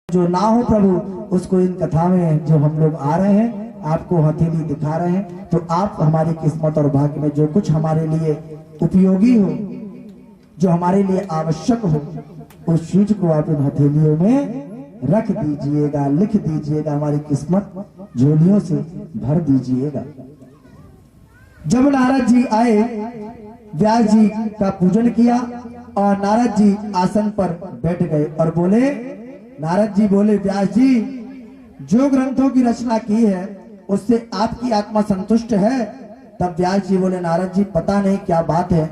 जो ना हो प्रभु, उसको इन कथा में जो हम लोग आ रहे हैं आपको हथेली दिखा रहे हैं, तो आप हमारी किस्मत और भाग्य में जो कुछ हमारे लिए उपयोगी हो, जो हमारे लिए आवश्यक हो, उस चीज को आप इन हथेलियों में रख दीजिएगा, लिख दीजिएगा, हमारी किस्मत झोलियों से भर दीजिएगा। जब नारद जी आए, व्यास जी का पूजन किया और नारद जी आसन पर बैठ गए और बोले, नारद जी बोले, व्यास जी जो ग्रंथों की रचना की है उससे आपकी आत्मा संतुष्ट है? तब व्यास जी बोले, नारद जी पता नहीं क्या बात है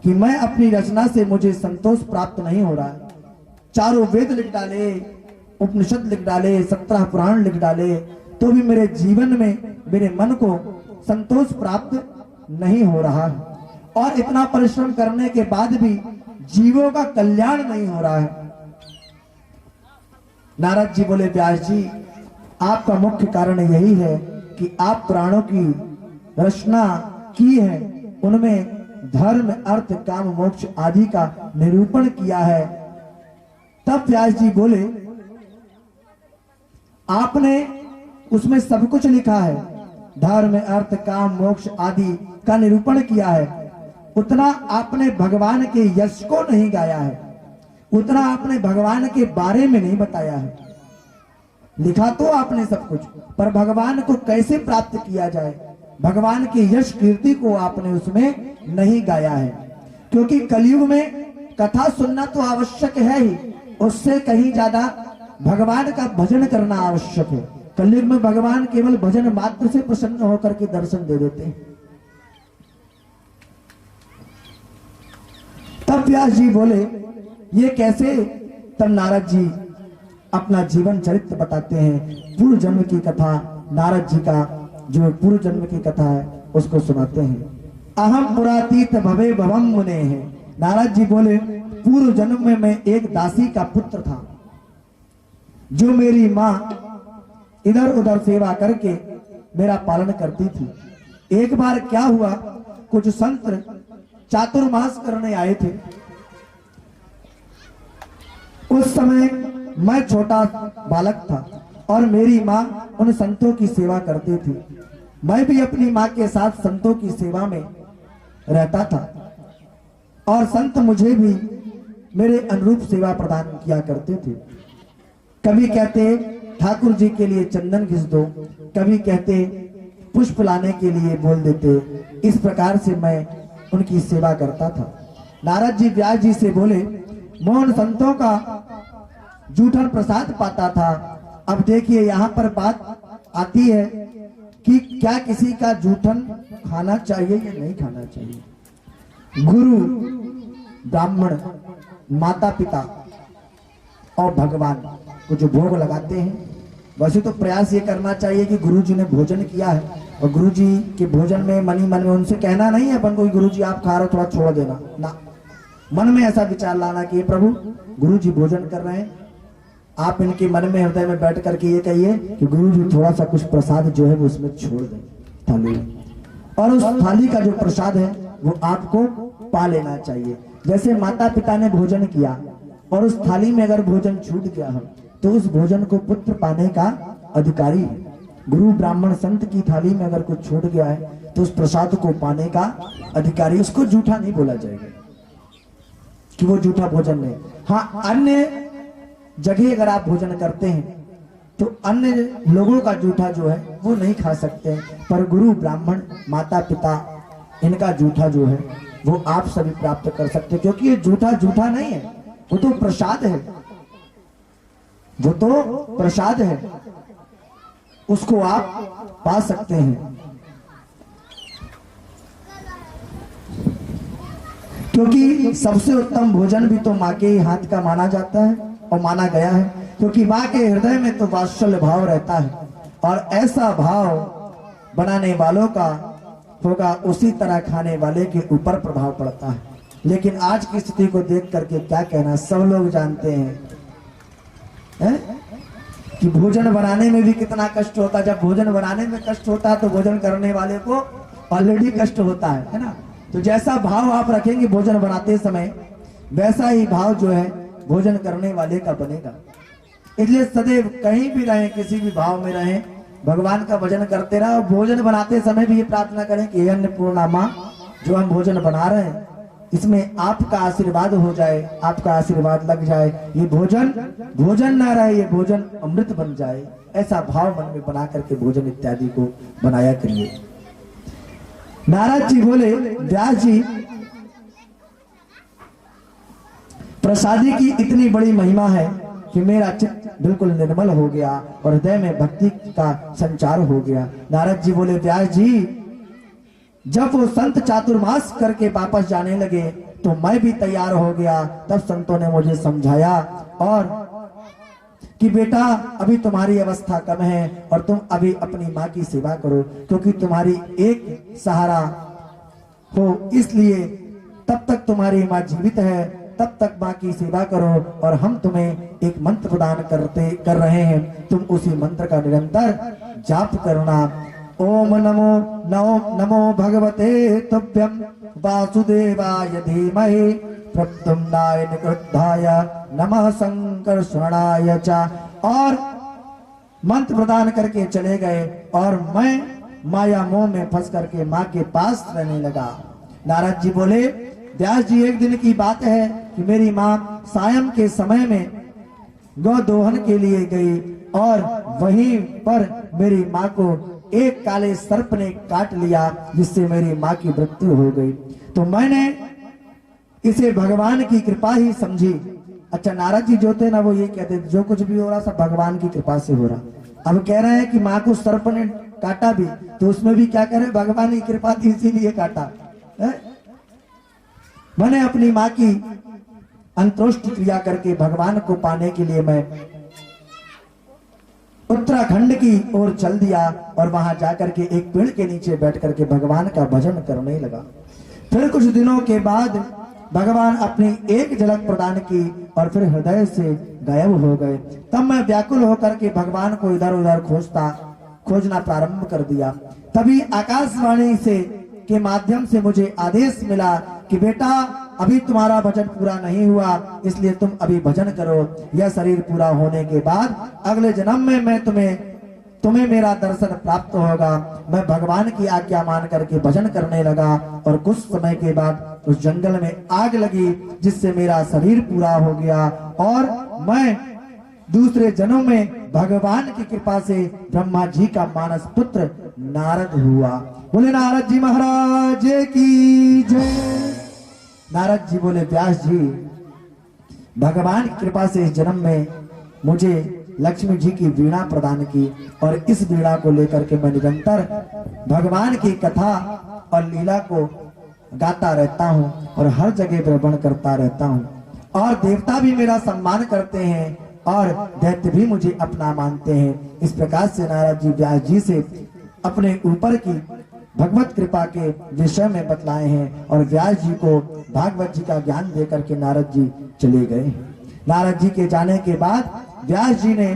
कि मैं अपनी रचना से मुझे संतोष प्राप्त नहीं हो रहा है। चारों वेद लिख डाले, उपनिषद लिख डाले, 17 पुराण लिख डाले, तो भी मेरे जीवन में, मेरे मन को संतोष प्राप्त नहीं हो रहा है, और इतना परिश्रम करने के बाद भी जीवों का कल्याण नहीं हो रहा है। नारद जी बोले, व्यास जी आपका मुख्य कारण यही है कि आप पुराणों की रचना की है, उनमें धर्म, अर्थ, काम, मोक्ष आदि का निरूपण किया है। तब व्यास जी बोले, आपने उसमें सब कुछ लिखा है, धर्म, अर्थ, काम, मोक्ष आदि का निरूपण किया है, उतना आपने भगवान के यश को नहीं गाया है, उतना आपने भगवान के बारे में नहीं बताया है। लिखा तो आपने सब कुछ, पर भगवान को कैसे प्राप्त किया जाए, भगवान के यश कीर्ति को आपने उसमें नहीं गाया है। क्योंकि कलयुग में कथा सुनना तो आवश्यक है ही, उससे कहीं ज्यादा भगवान का भजन करना आवश्यक है। कलयुग में भगवान केवल भजन मात्र से प्रसन्न होकर के दर्शन दे देते हैं। तब व्यास जी बोले, ये कैसे? तब नारद जी अपना जीवन चरित्र बताते हैं, पूर्व जन्म की कथा, नारद जी का जो पूर्व जन्म की कथा है उसको सुनाते हैं। अहम पुरातीत भवे भवम मुने है। नारद जी बोले, पूर्व जन्म में मैं एक दासी का पुत्र था, जो मेरी माँ इधर उधर सेवा करके मेरा पालन करती थी। एक बार क्या हुआ, कुछ संत चातुर्मास करने आए थे। उस समय मैं छोटा बालक था और मेरी माँ उन संतों की सेवा करती थी। मैं भी अपनी माँ के साथ संतों की सेवा में रहता था और संत मुझे भी मेरे अनुरूप सेवा प्रदान किया करते थे। कभी कहते ठाकुर जी के लिए चंदन घिस दो, कभी कहते पुष्प लाने के लिए बोल देते। इस प्रकार से मैं उनकी सेवा करता था। नारद जी व्यास जी से बोले, मोहन संतों का जूठन प्रसाद पाता था। अब देखिए यहाँ पर बात आती है कि क्या किसी का जूठन खाना चाहिए या नहीं खाना चाहिए। गुरु, ब्राह्मण, माता पिता और भगवान को जो भोग लगाते हैं, वैसे तो प्रयास ये करना चाहिए कि गुरु जी ने भोजन किया है और गुरु जी के भोजन में मनी मन में उनसे कहना नहीं है अपन को, गुरु जी आप खा रहे हो थोड़ा छोड़ देना ना। मन में ऐसा विचार लाना कि प्रभु गुरु जी भोजन कर रहे हैं, आप इनके मन में, हृदय में बैठ करके ये कहिए कि गुरु जी थोड़ा सा कुछ प्रसाद जो है वो उसमें छोड़ दें थाली, और उस थाली का जो प्रसाद है वो आपको पा लेना चाहिए। जैसे माता पिता ने भोजन किया और उस थाली में अगर भोजन छूट गया हो तो उस भोजन को पुत्र पाने का अधिकारी है। गुरु, ब्राह्मण, संत की थाली में अगर कुछ छूट गया है तो उस प्रसाद को पाने का अधिकारी, उसको जूठा नहीं बोला जाएगा कि वो जूठा भोजन नहीं। हाँ, अन्य जगह अगर आप भोजन करते हैं तो अन्य लोगों का जूठा जो है वो नहीं खा सकते हैं, पर गुरु, ब्राह्मण, माता पिता, इनका जूठा जो है वो आप सभी प्राप्त कर सकते हैं। क्योंकि ये जूठा जूठा नहीं है, वो तो प्रसाद है, वो तो प्रसाद है, उसको आप पा सकते हैं। क्योंकि सबसे उत्तम भोजन भी तो माँ के ही हाथ का माना जाता है और माना गया है, क्योंकि माँ के हृदय में तो वात्सल्य भाव रहता है और ऐसा भाव बनाने वालों का होगा, उसी तरह खाने वाले के ऊपर प्रभाव पड़ता है। लेकिन आज की स्थिति को देख करके क्या कहना, सब लोग जानते हैं कि भोजन बनाने में भी कितना कष्ट होता है। जब भोजन बनाने में कष्ट होता है तो भोजन करने वाले को ऑलरेडी कष्ट होता है ना। तो जैसा भाव आप रखेंगे भोजन बनाते समय, वैसा ही भाव जो है भोजन करने वाले का बनेगा। इसलिए सदैव कहीं भी रहें, किसी भी भाव में रहें, भगवान का भजन करते रहो। भोजन बनाते समय भी ये प्रार्थना करें कि हे अन्नपूर्णा माँ, जो हम भोजन बना रहे हैं इसमें आपका आशीर्वाद हो जाए, आपका आशीर्वाद लग जाए, ये भोजन भोजन ना रहे, ये भोजन अमृत बन जाए। ऐसा भाव मन में बना करके भोजन इत्यादि को बनाया करिए। नारद जी बोले, व्यास जी, प्रसादी की इतनी बड़ी महिमा है कि मेरा चित्त बिल्कुल निर्मल हो गया और हृदय में भक्ति का संचार हो गया। नारद जी बोले, व्यास जी, जब वो संत चातुर्मास करके वापस जाने लगे तो मैं भी तैयार हो गया। तब संतों ने मुझे समझाया और कि बेटा, अभी तुम्हारी अवस्था कम है और तुम अभी अपनी माँ की सेवा करो, क्योंकि तुम्हारी एक सहारा हो, इसलिए तब तक तुम्हारी माँ जीवित है, तब तक माँ की सेवा करो। और हम तुम्हें एक मंत्र प्रदान कर रहे हैं, तुम उसी मंत्र का निरंतर जाप करना। ओम नमो नमो भगवते तुभ्यं वासुदेवाय धीमहि प्रद्युम्नाय निरुद्धाय नमः संकर्षणाय च। और मंत्र प्रदान करके चले गए और मैं माया मोह में फंस करके माँ के पास रहने लगा। नारद जी बोले, व्यास जी, एक दिन की बात है कि मेरी माँ सायं के समय में गौ दोहन के लिए गई और वहीं पर मेरी माँ को एक काले सर्प ने काट लिया, जिससे मेरी माँ की मृत्यु हो गई। तो मैंने इसे भगवान की कृपा ही समझी। अच्छा, नारद जी जो थे ना, वो ये कहते थे जो कुछ भी हो रहा सब भगवान की कृपा से हो रहा। अब कह रहे हैं कि माँ को सर्प ने काटा भी, तो उसमें भी क्या करे, भगवान की कृपा थी इसीलिए काटा है? मैंने अपनी माँ की अंतोष्टि क्रिया करके भगवान को पाने के लिए मैं उत्तराखंड की ओर चल दिया और वहां जाकर के एक पेड़ के नीचे बैठ करके भगवान का भजन करने लगा। फिर कुछ दिनों के बाद भगवान अपनी एक झलक प्रदान की और फिर हृदय से गायब हो गए। तब मैं व्याकुल होकर के भगवान को इधर उधर खोजना प्रारंभ कर दिया। तभी आकाशवाणी से के माध्यम से मुझे आदेश मिला कि बेटा, अभी तुम्हारा भजन पूरा नहीं हुआ, इसलिए तुम अभी भजन करो। यह शरीर पूरा होने के बाद अगले जन्म में मैं तुम्हें मेरा दर्शन प्राप्त होगा। मैं भगवान की आज्ञा मान करके भजन करने लगा और कुछ समय के बाद उस जंगल में आग लगी, जिससे मेरा शरीर पूरा हो गया और मैं दूसरे जन्म में भगवान की कृपा से ब्रह्मा जी का मानस पुत्र नारद हुआ। बोले नारद जी महाराज की जय। नारद जी बोले, व्यास जी, भगवान की कृपा से इस जन्म में मुझे लक्ष्मी जी की वीणा प्रदान की और इस वीणा को लेकर के मैं निरंतर भगवान की कथा और लीला को गाता रहता हूँ और हर जगह भ्रमण करता रहता हूँ और देवता भी मेरा सम्मान करते हैं और दैत्य भी मुझे अपना मानते हैं। इस प्रकार से नारद जी व्यास जी से अपने ऊपर की भगवत कृपा के विषय में बतलाए हैं और व्यास जी को भागवत जी का ज्ञान देकर के नारद जी चले गए। नारद जी के जाने के बाद व्यास जी ने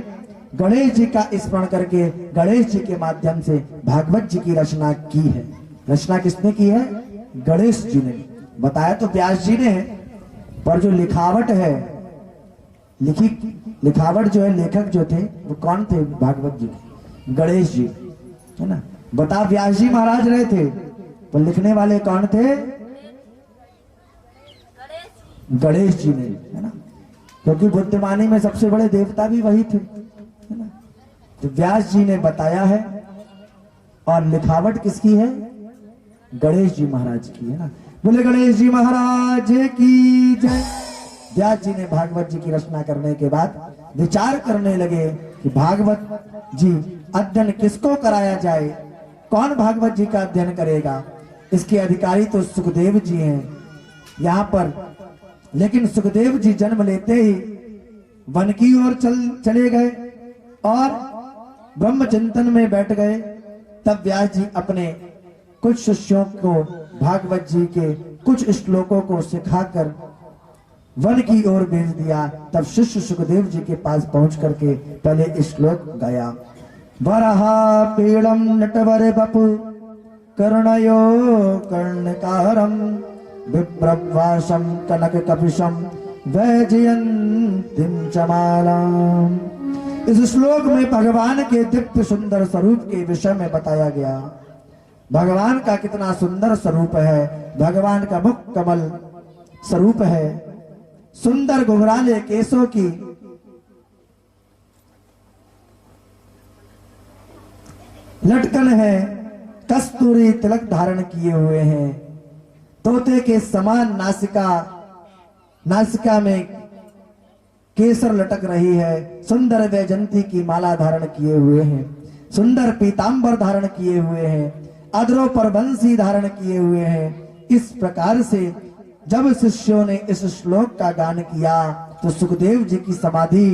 गणेश जी का स्मरण करके गणेश जी के माध्यम से भागवत जी की रचना की है। रचना किसने की है? गणेश जी ने। बताया तो व्यास जी ने, पर जो लिखावट है, लिखावट जो है, लेखक जो थे वो कौन थे? भागवत जी, गणेश जी, है ना। बता, व्यास जी महाराज रहे थे, पर लिखने वाले कौन थे? गणेश जी ने, है ना, क्योंकि बुद्धिमानी में सबसे बड़े देवता भी वही थे, है ना। तो व्यास जी ने बताया है और लिखावट किसकी है? गणेश जी महाराज की, है ना। बोले गणेश जी महाराज की जय। व्यास जी ने भागवत जी की रचना करने के बाद विचार करने लगे कि भागवत जी अध्ययन किसको कराया जाए, कौन भागवत जी का अध्ययन करेगा। इसके अधिकारी तो सुखदेव जी हैं यहाँ पर, लेकिन सुखदेव जी जन्म लेते ही वन की ओर चले गए और ब्रह्म चिंतन में बैठ गए। तब व्यास जी अपने कुछ शिष्यों को भागवत जी के कुछ श्लोकों को सिखाकर वन की ओर भेज दिया। तब शिष्य सुखदेव जी के पास पहुंच करके पहले श्लोक गाया। वरहा पीड़म नटवर बपु कर्णयो कर्णकारम विप्रवासम कनक कपिशम वैजयंतीम चमालाम इस श्लोक में भगवान के दिव्य सुंदर स्वरूप के विषय में बताया गया। भगवान का कितना सुंदर स्वरूप है, भगवान का मुख कमल स्वरूप है, सुंदर घुंघराले केसों की लटकन है, कस्तूरी तिलक धारण किए हुए हैं, तोते के समान नासिका में केसर लटक रही है, सुंदर वैजंती की माला धारण किए हुए हैं, सुंदर पीतांबर धारण किए हुए हैं, अधरों पर बंसी धारण किए हुए हैं। इस प्रकार से जब शिष्यों ने इस श्लोक का गान किया तो सुखदेव जी की समाधि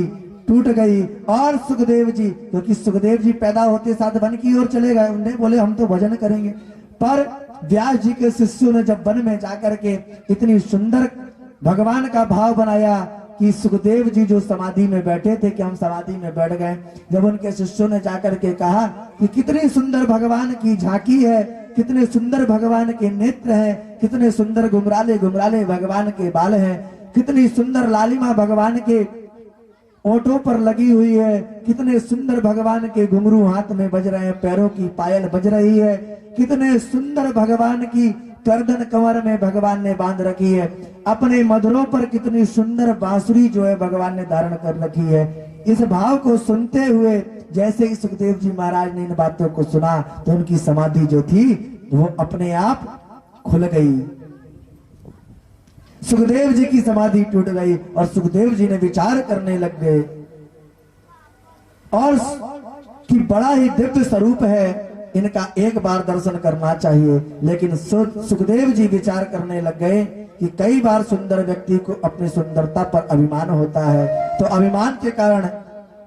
टूट गई। और सुखदेव जी, क्योंकि सुखदेव जी पैदा होते साथ वन की ओर चले गए, उन्हें बोले हम तो भजन करेंगे। पर व्यास जी के शिष्यों ने जब वन में जाकर के इतनी सुंदर भगवान का भाव बनाया कि सुखदेव जी जो समाधि में बैठे थे कि हम समाधि में बैठ गए। जब उनके शिष्यों ने जाकर के कहा कि कितनी सुंदर भगवान की झांकी है, कितने सुंदर भगवान के नेत्र हैं, कितने सुंदर घुंघराले घुंघराले भगवान के बाल हैं, कितनी सुंदर लालिमा भगवान के ओंठों पर लगी हुई है, कितने सुंदर भगवान के घुंघरू हाथ में बज रहे हैं, पैरों की पायल बज रही है, कितने सुंदर भगवान की गर्दन कमर में भगवान ने बांध रखी है, अपने मधुरों पर कितनी सुंदर बांसुरी जो है भगवान ने धारण कर रखी है। इस भाव को सुनते हुए जैसे ही सुखदेव जी महाराज ने इन बातों को सुना तो उनकी समाधि जो थी वो अपने आप खुल गई। सुखदेव जी की समाधि टूट गई और सुखदेव जी ने विचार करने लग गए और कि बड़ा ही दिव्य स्वरूप है, इनका एक बार दर्शन करना चाहिए। लेकिन सुखदेव जी विचार करने लग गए कि कई बार सुंदर व्यक्ति को अपनी सुंदरता पर अभिमान होता है, तो अभिमान के कारण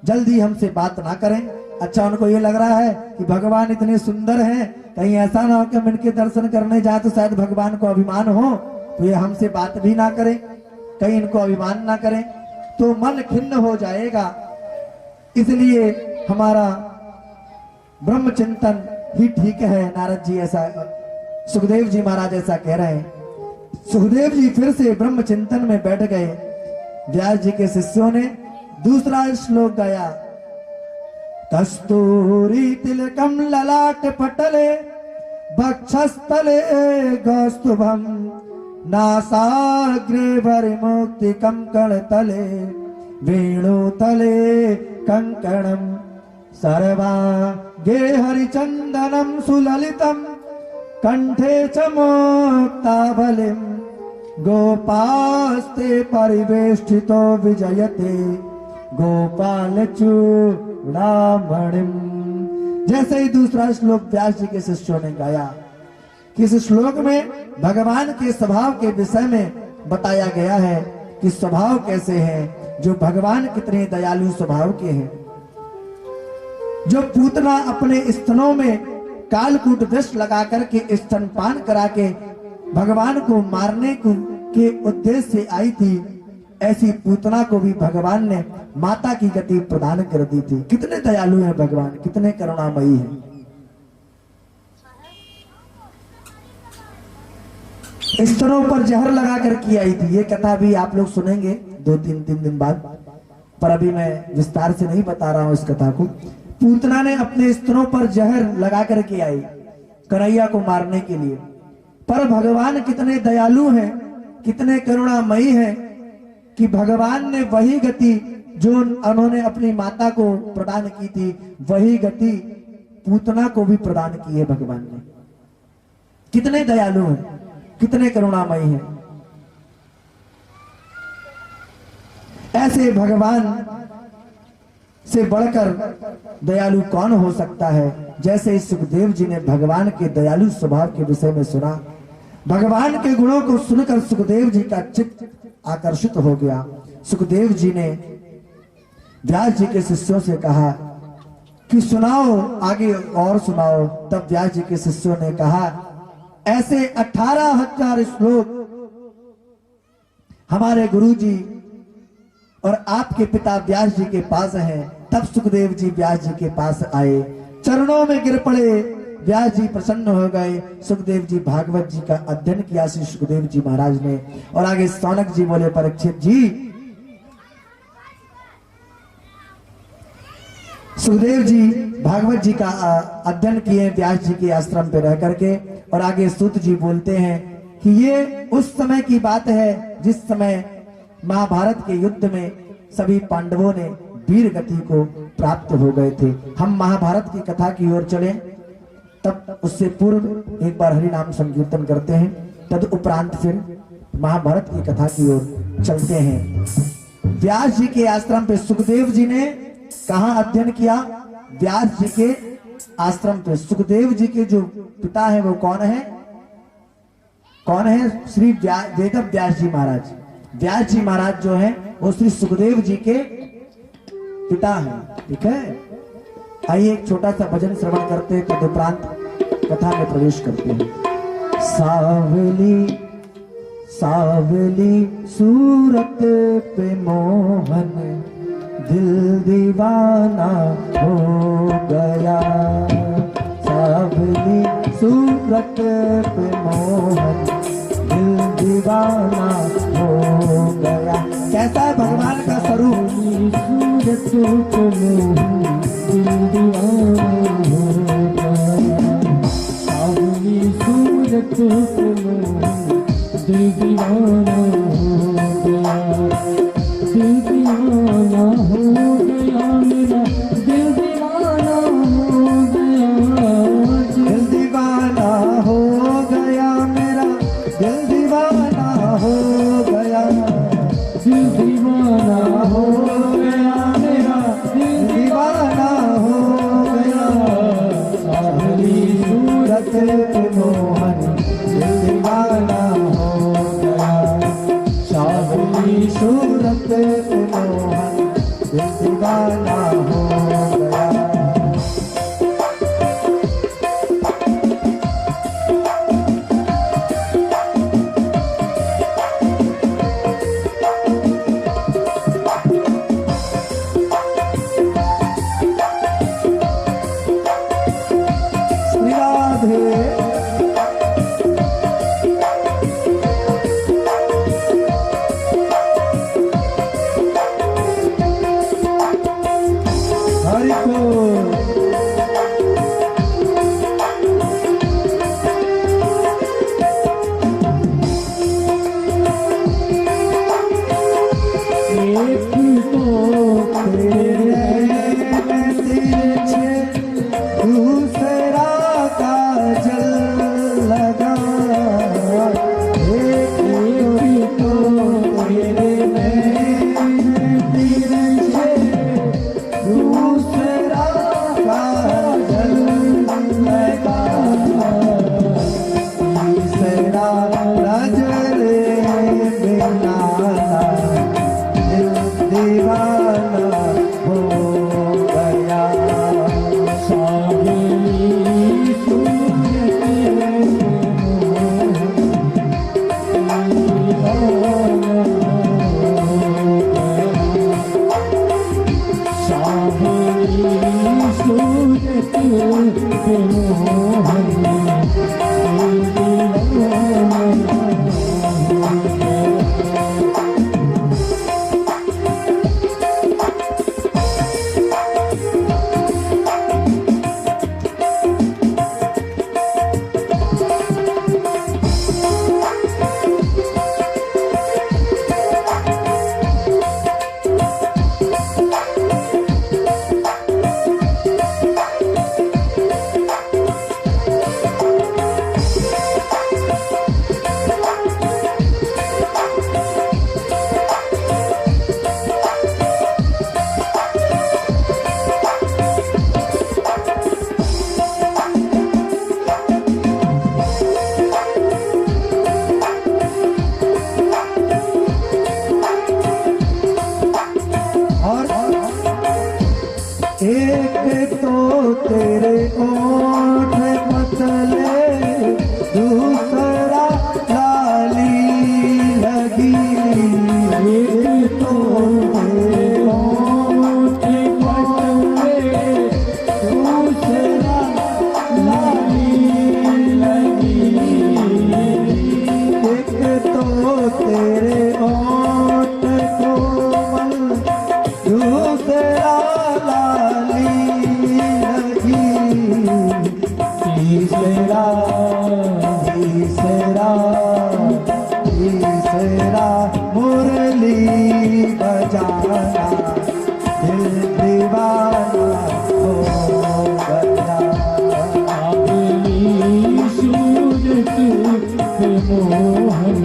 जल्दी हमसे बात ना करें। अच्छा, उनको ये लग रहा है कि भगवान इतने सुंदर हैं, कहीं ऐसा ना हो कि हम इनके दर्शन करने जाए तो शायद भगवान को अभिमान हो तो ये हमसे बात भी ना करें, कहीं इनको अभिमान ना करें तो मन खिन्न हो जाएगा। इसलिए हमारा ब्रह्म चिंतन ही ठीक है। नारद जी ऐसा, सुखदेव जी महाराज ऐसा कह रहे हैं। सुखदेव जी फिर से ब्रह्म चिंतन में बैठ गए। व्यास जी के शिष्यों ने दूसरा श्लोक गाया। कस्तूरी तिलकम ललाट पटले वक्षस्थले गौस्तुभम नासाग्रे भरिमुक्ति कंकण तले वेणु तले कंकणम सर्वांगे हरिचंदनम सुललितम कंठे च मोक्तावलिम गोपास्ते परिवेष्टितो विजयते गोपाल चूड़ामणिम। जैसे ही दूसरा श्लोक व्यास जी के शिष्यों ने गाया कि इस श्लोक में भगवान के स्वभाव के विषय में बताया गया है कि स्वभाव कैसे है, जो भगवान कितने दयालु स्वभाव के हैं। जो पूतना अपने स्तनों में कालकूट विष लगा करके स्तनपान करा के भगवान को मारने के उद्देश्य से आई थी, ऐसी पूतना को भी भगवान ने माता की गति प्रदान कर दी थी। कितने दयालु हैं भगवान, कितने करुणामयी हैं। स्तनों पर जहर लगा कर की आई थी। ये कथा भी आप लोग सुनेंगे 2-3 दिन बाद, पर अभी मैं विस्तार से नहीं बता रहा हूं इस कथा को। पूतना ने अपने स्तनों पर जहर लगा करके आई कन्हैया को मारने के लिए, पर भगवान कितने दयालु हैं, कितने करुणामयी हैं कि भगवान ने वही गति जो उन्होंने अपनी माता को प्रदान की थी, वही गति पूतना को भी प्रदान की है भगवान ने। कितने दयालु हैं, कितने करुणामयी हैं। ऐसे भगवान से बढ़कर दयालु कौन हो सकता है। जैसे इस सुखदेव जी ने भगवान के दयालु स्वभाव के विषय में सुना, भगवान के गुणों को सुनकर सुखदेव जी का चित्त आकर्षित हो गया। सुखदेव जी ने व्यास जी के शिष्यों से कहा कि सुनाओ, आगे और सुनाओ। तब व्यास जी के शिष्यों ने कहा, ऐसे 18,000 श्लोक हमारे गुरुजी और आपके पिता व्यास जी के पास हैं। तब सुखदेव जी व्यास जी के पास आए, चरणों में गिर पड़े। व्यास जी प्रसन्न हो गए। सुखदेव जी भागवत जी का अध्ययन किया श्री सुखदेव जी महाराज ने। और आगे सौनक जी बोले, परीक्षित जी सुखदेव जी भागवत जी का अध्ययन किए व्यास जी के आश्रम पे रह करके। और आगे सूत जी बोलते हैं कि ये उस समय की बात है जिस समय महाभारत के युद्ध में सभी पांडवों ने वीर गति को प्राप्त हो गए थे। हम महाभारत की कथा की ओर चलें, तब उससे पूर्व एक बार हरि नाम संकीर्तन करते हैं, तद उपरांत फिर महाभारत की कथा की ओर चलते हैं। व्यास जी के आश्रम पे सुखदेव जी ने कहा अध्ययन किया? व्यास जी के आश्रम पे। सुखदेव जी के जो पिता है वो कौन है? कौन है? श्री वेद व्यास जी महाराज। व्यास जी महाराज जो है वो श्री सुखदेव जी के पिता हैं। ठीक है, आइए एक छोटा सा भजन श्रवण करते हैं, तदुपरांत कथा में प्रवेश करते हैं। सावली सावली सूरत पे मोहन दिल दीवाना हो गया। सावली सूरत पे मोहन दिल दीवाना हो गया। कैसा है भगवान का स्वरूप? सूरत पे मोहन दिल दीवाना हो गया। सावली सूरत पे मोहन दिल दीवाना हो गया। दिल दीवाना हो गया मेरा, दिल दीवाना हो गया। दिल दीवाना हो गया मेरा, दिल दीवाना हो गया। दिल दीवाना हो गया मेरा, दिल दीवाना हो गया। सावली सूरत पे मोहन दिल दीवाना हो गया। सावली सूरत पे मोहन दिल दीवाना हो गया। श्री राधे दूसरा का जल तीसरा तीसरा मुरली बजाना दिल दीवाना हो गया। सूरत पे मोहन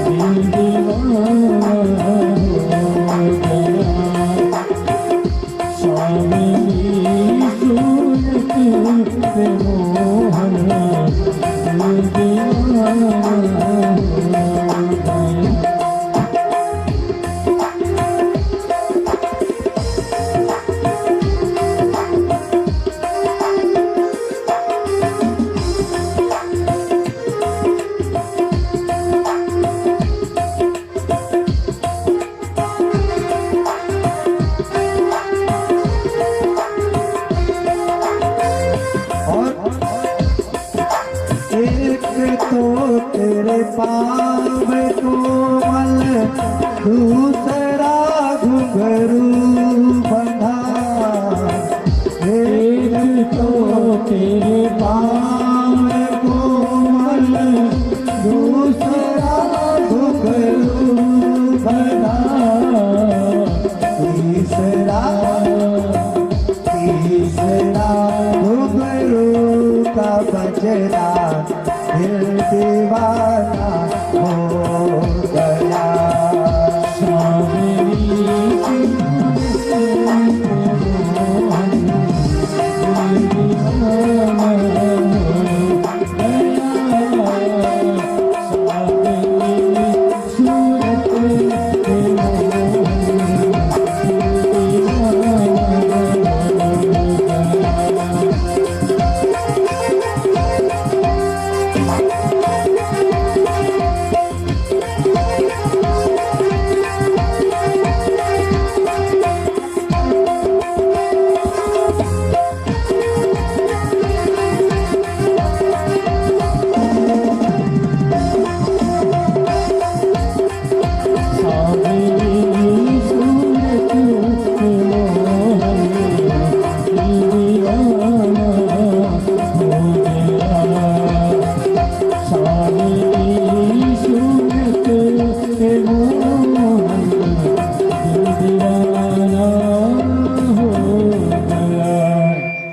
दिल दीवाना हो गया। सावली सूरत पे मोहन दिल दीवाना हो गया। एक तो तेरे पाँव कोमल दूसरा घुंघरू बंधा। एक तो तेरे पाँव कोमल दूसरा घुंघरू बंधा। तीसरा तीसरा घुंघरू का बजना दिल दीवाना हो गया।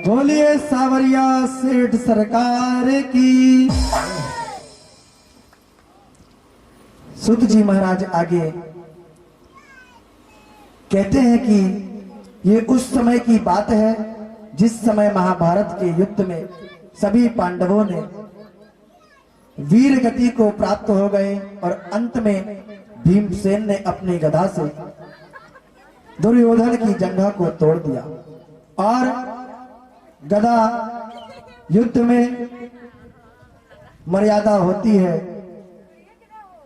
बोलिए सावरिया सेठ सरकार की। सुत जी महाराज आगे कहते हैं कि ये उस समय की बात है जिस समय महाभारत के युद्ध में सभी पांडवों ने वीर गति को प्राप्त हो गए और अंत में भीमसेन ने अपनी गदा से दुर्योधन की जंघा को तोड़ दिया। और गदा युद्ध में मर्यादा होती है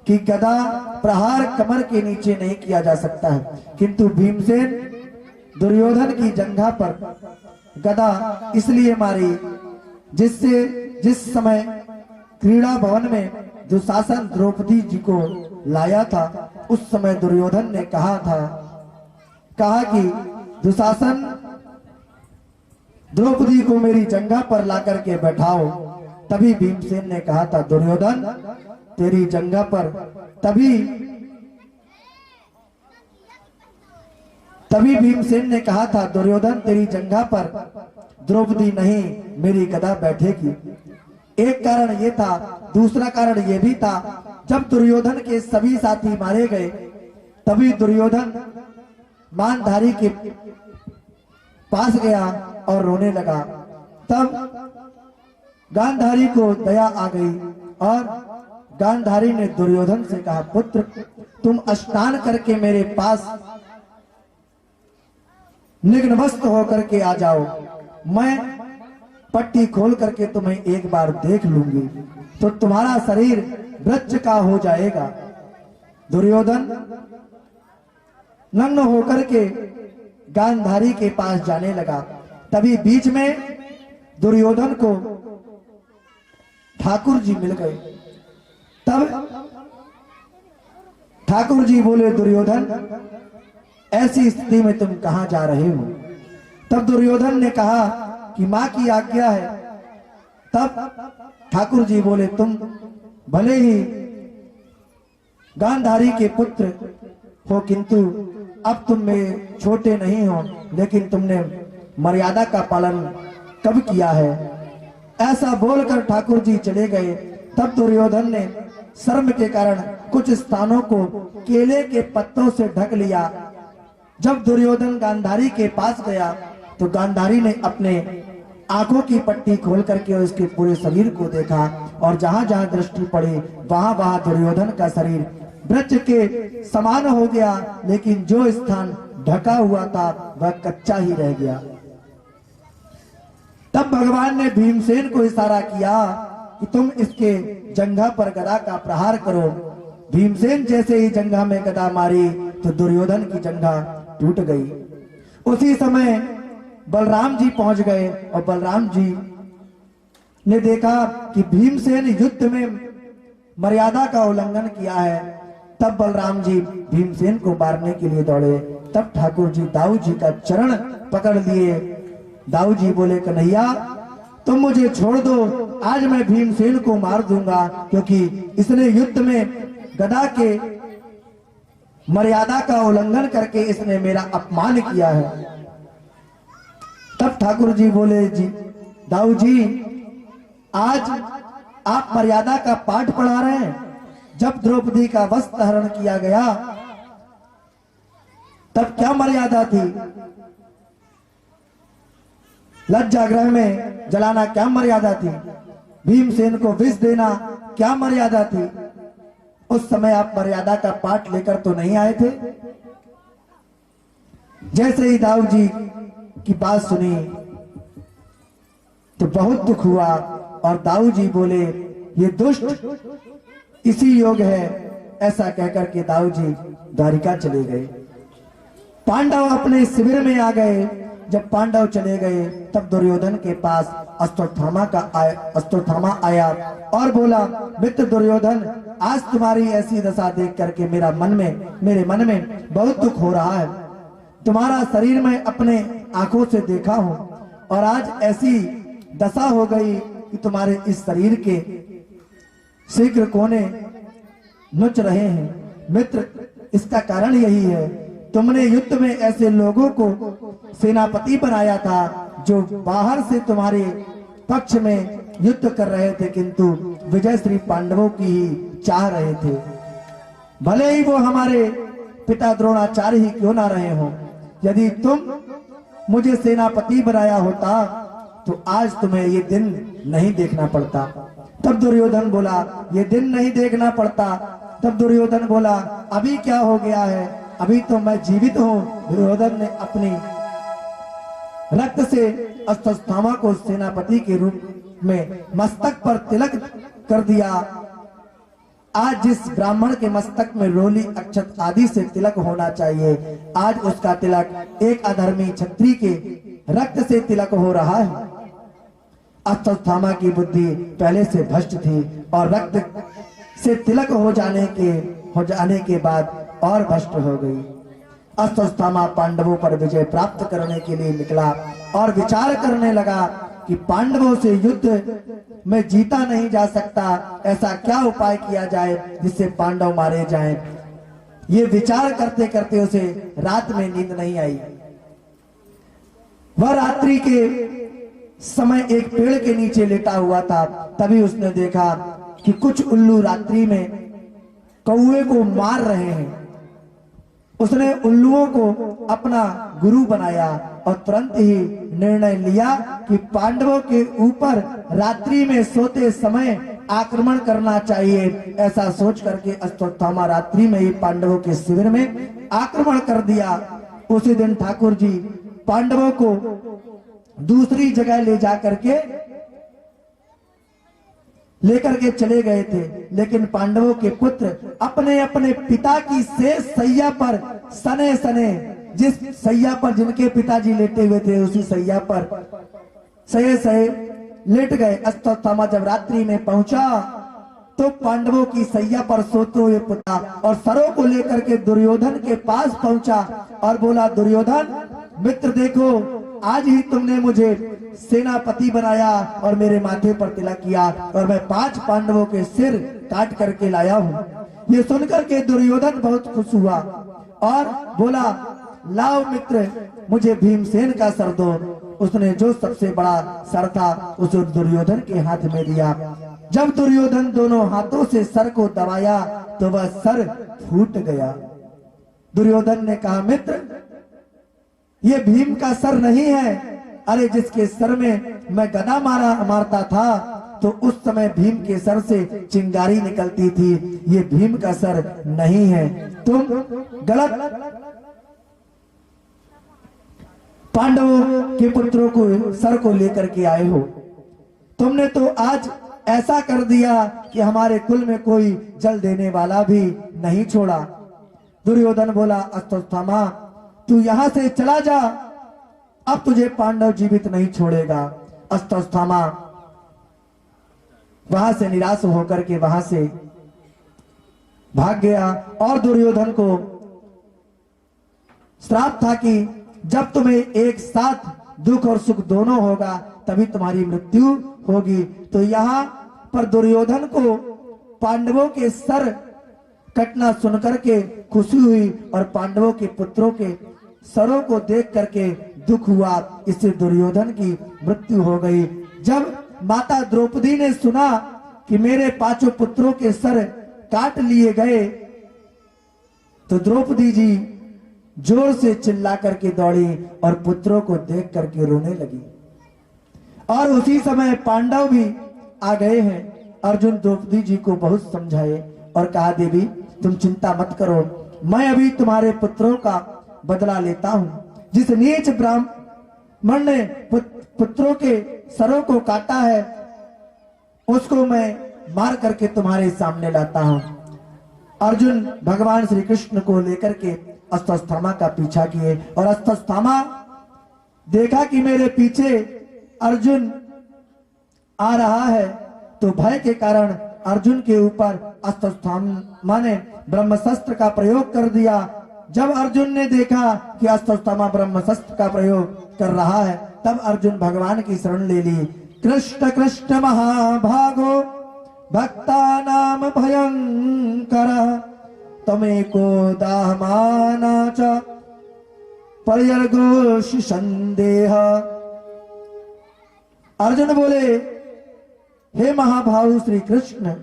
कि गदा प्रहार कमर के नीचे नहीं किया जा सकता है, किंतु भीमसेन दुर्योधन की जंघा पर गदा इसलिए मारी जिससे जिस समय क्रीड़ा भवन में दुशासन द्रौपदी जी को लाया था उस समय दुर्योधन ने कहा कि दुशासन द्रौपदी को मेरी जंघा पर ला करके बैठाओ। तभी भीमसेन ने कहा था दुर्योधन तेरी जंघा पर तभी भीमसेन ने कहा था दुर्योधन तेरी जंघा पर द्रौपदी नहीं मेरी गदा बैठेगी। एक कारण ये था, दूसरा कारण ये भी था जब दुर्योधन के सभी साथी मारे गए तभी दुर्योधन मानधारी के पास गया और रोने लगा। तब गांधारी को दया आ गई और गांधारी ने दुर्योधन से कहा पुत्र तुम स्नान करके मेरे पास निग्नवस्त होकर के आ जाओ, मैं पट्टी खोल करके तुम्हें एक बार देख लूंगी तो तुम्हारा शरीर वृक्ष का हो जाएगा। दुर्योधन नग्न होकर के गांधारी के पास जाने लगा। तभी बीच में दुर्योधन को ठाकुर जी मिल गए। तब ठाकुर जी बोले दुर्योधन ऐसी स्थिति में तुम कहां जा रहे हो? तब दुर्योधन ने कहा कि मां की आज्ञा है। तब ठाकुर जी बोले, तुम भले ही गांधारी के पुत्र हो, किंतु अब तुम में छोटे नहीं हो, लेकिन तुमने मर्यादा का पालन कब किया है? ऐसा बोलकर ठाकुर जी चले गए। तब दुर्योधन ने शर्म के कारण कुछ स्थानों को केले के पत्तों से ढक लिया। जब दुर्योधन गांधारी के पास गया तो गांधारी ने अपने आंखों की पट्टी खोल करके उसके पूरे शरीर को देखा, और जहां जहां दृष्टि पड़ी वहां वहां दुर्योधन का शरीर वृक्ष के समान हो गया, लेकिन जो स्थान ढका हुआ था वह कच्चा ही रह गया। तब भगवान ने भीमसेन को इशारा किया कि तुम इसके जंघा पर गदा का प्रहार करो। भीमसेन जैसे ही जंघा में गदा मारी तो दुर्योधन की जंघा टूट गई। उसी समय बलराम जी पहुंच गए और बलराम जी ने देखा कि भीमसेन युद्ध में मर्यादा का उल्लंघन किया है। तब बलराम जी भीमसेन को मारने के लिए दौड़े। तब ठाकुर जी दाऊ जी का चरण पकड़ लिए। दाऊ जी बोले, कन्हैया तुम मुझे छोड़ दो, आज मैं भीमसेन को मार दूंगा, क्योंकि इसने युद्ध में गदा के मर्यादा का उल्लंघन करके इसने मेरा अपमान किया है। तब ठाकुर जी बोले, जी दाऊ जी, आज आप मर्यादा का पाठ पढ़ा रहे हैं। जब द्रौपदी का वस्त्र हरण किया गया तब क्या मर्यादा थी? लज्जागृह में जलाना क्या मर्यादा थी? भीमसेन को विष देना क्या मर्यादा थी? उस समय आप मर्यादा का पाठ लेकर तो नहीं आए थे। जैसे ही दाऊ जी की बात सुनी तो बहुत दुख हुआ, और दाऊ जी बोले, ये दुष्ट इसी योग है। ऐसा कहकर के दाऊ जी द्वारिका चले गए। पांडव अपने शिविर में आ गए। जब पांडव चले गए तब दुर्योधन के पास अश्वत्थामा आया और बोला, मित्र दुर्योधन, आज तुम्हारी ऐसी दशा देख करके मेरे मन में बहुत दुख हो रहा है। तुम्हारा शरीर में अपने आंखों से देखा हूं, और आज ऐसी दशा हो गई कि तुम्हारे इस शरीर के शीघ्र कोने नुच रहे हैं। मित्र, इसका कारण यही है, तुमने युद्ध में ऐसे लोगों को सेनापति बनाया था जो बाहर से तुम्हारे पक्ष में युद्ध कर रहे थे, किंतु विजय श्री पांडवों की ही चाह रहे थे। भले ही वो हमारे पिता द्रोणाचार्य ही क्यों ना रहे हो। यदि तुम मुझे सेनापति बनाया होता तो आज तुम्हें ये दिन नहीं देखना पड़ता। तब दुर्योधन बोला, ये दिन नहीं देखना पड़ता। तब दुर्योधन बोला, अभी क्या हो गया है? अभी तो मैं जीवित हूं। दुर्योधन ने अपनी रक्त से अश्वत्थामा को सेनापति के रूप में मस्तक पर तिलक कर दिया। आज जिस ब्राह्मण के मस्तक में रोली, अक्षत आदि से तिलक होना चाहिए, आज उसका तिलक एक अधर्मी क्षत्रिय के रक्त से तिलक हो रहा है। अश्वत्थामा की बुद्धि पहले से भ्रष्ट थी, और रक्त से तिलक हो जाने के बाद और भ्रष्ट हो गई। अश्वत्थामा पांडवों पर विजय प्राप्त करने के लिए निकला और विचार करने लगा कि पांडवों से युद्ध में जीता नहीं जा सकता। ऐसा क्या उपाय किया जाए जिससे पांडव मारे जाएं। ये विचार करते करते उसे रात में नींद नहीं आई। वह रात्रि के समय एक पेड़ के नीचे लेटा हुआ था। तभी उसने देखा कि कुछ उल्लू रात्रि में कौवे को मार रहे हैं। उसने उल्लुओं को अपना गुरु बनाया और तुरंत ही निर्णय लिया कि पांडवों के ऊपर रात्रि में सोते समय आक्रमण करना चाहिए। ऐसा सोच करके अश्वत्थामा रात्रि में ही पांडवों के शिविर में आक्रमण कर दिया। उसी दिन ठाकुर जी पांडवों को दूसरी जगह ले जाकर के लेकर के चले गए थे, लेकिन पांडवों के पुत्र अपने अपने पिता की शेष सैया पर सने सने, जिस सैया पर जिनके पिताजी लेटे हुए थे उसी सैया पर सहे सहे लेट गए। अश्वत्थामा जब रात्रि में पहुंचा तो पांडवों की सैया पर सोते हुए पिता और सरों को लेकर के दुर्योधन के पास पहुंचा और बोला, दुर्योधन मित्र देखो, आज ही तुमने मुझे सेनापति बनाया और मेरे माथे पर तिलक किया और मैं 5 पांडवों के सिर काट करके लाया हूँ। ये सुनकर के दुर्योधन बहुत खुश हुआ और बोला, लाओ मित्र, मुझे भीमसेन का सर दो। उसने जो सबसे बड़ा सर था उसे दुर्योधन के हाथ में दिया। जब दुर्योधन दोनों हाथों से सर को दबाया तो वह सर फूट गया। दुर्योधन ने कहा, मित्र, ये भीम का सर नहीं है। अरे जिसके सर में मैं गदा मारता था तो उस समय भीम के सर से चिंगारी निकलती थी। ये भीम का सर नहीं है। तुम गलत पांडवों के पुत्रों को सर को लेकर के आए हो। तुमने तो आज ऐसा कर दिया कि हमारे कुल में कोई जल देने वाला भी नहीं छोड़ा। दुर्योधन बोला, अश्वत्थामा, तू यहां से चला जा, अब तुझे पांडव जीवित नहीं छोड़ेगा। अश्वत्थामा वहां से निराश होकर के वहां से भाग गया और दुर्योधन को श्राप था कि जब तुम्हें एक साथ दुख और सुख दोनों होगा तभी तुम्हारी मृत्यु होगी। तो यहाँ पर दुर्योधन को पांडवों के सर कटना सुनकर के खुशी हुई और पांडवों के पुत्रों के सरों को देख करके दुख हुआ। इससे दुर्योधन की मृत्यु हो गई। जब माता द्रौपदी ने सुना कि मेरे 5 पुत्रों के सर काट लिए गए तो द्रौपदी जी जोर से चिल्ला करके दौड़ी और पुत्रों को देख करके रोने लगी। और उसी समय पांडव भी आ गए हैं। अर्जुन द्रौपदी जी को बहुत समझाए और कहा, देवी तुम चिंता मत करो, मैं अभी तुम्हारे पुत्रों का बदला लेता हूं। जिस नीच ब्राह्मण ने पुत्रों के सरों को काटा है उसको मैं मार करके तुम्हारे सामने लाता हूं। अर्जुन भगवान श्री कृष्ण को लेकर के अश्वत्थामा का पीछा किए और अश्वत्थामा देखा कि मेरे पीछे अर्जुन आ रहा है तो भय के कारण अर्जुन के ऊपर अश्वत्थामा ने ब्रह्मशस्त्र का प्रयोग कर दिया। जब अर्जुन ने देखा कि अश्वत्थामा ब्रह्मशस्त्र का प्रयोग कर रहा है तब अर्जुन भगवान की शरण ले ली। कृष्ण कृष्ण महाभागो भक्तानाम भयंकर तमेको दाहमाना च पर्यर्गोषि संदेह। अर्जुन बोले, हे महाभाव श्री कृष्ण,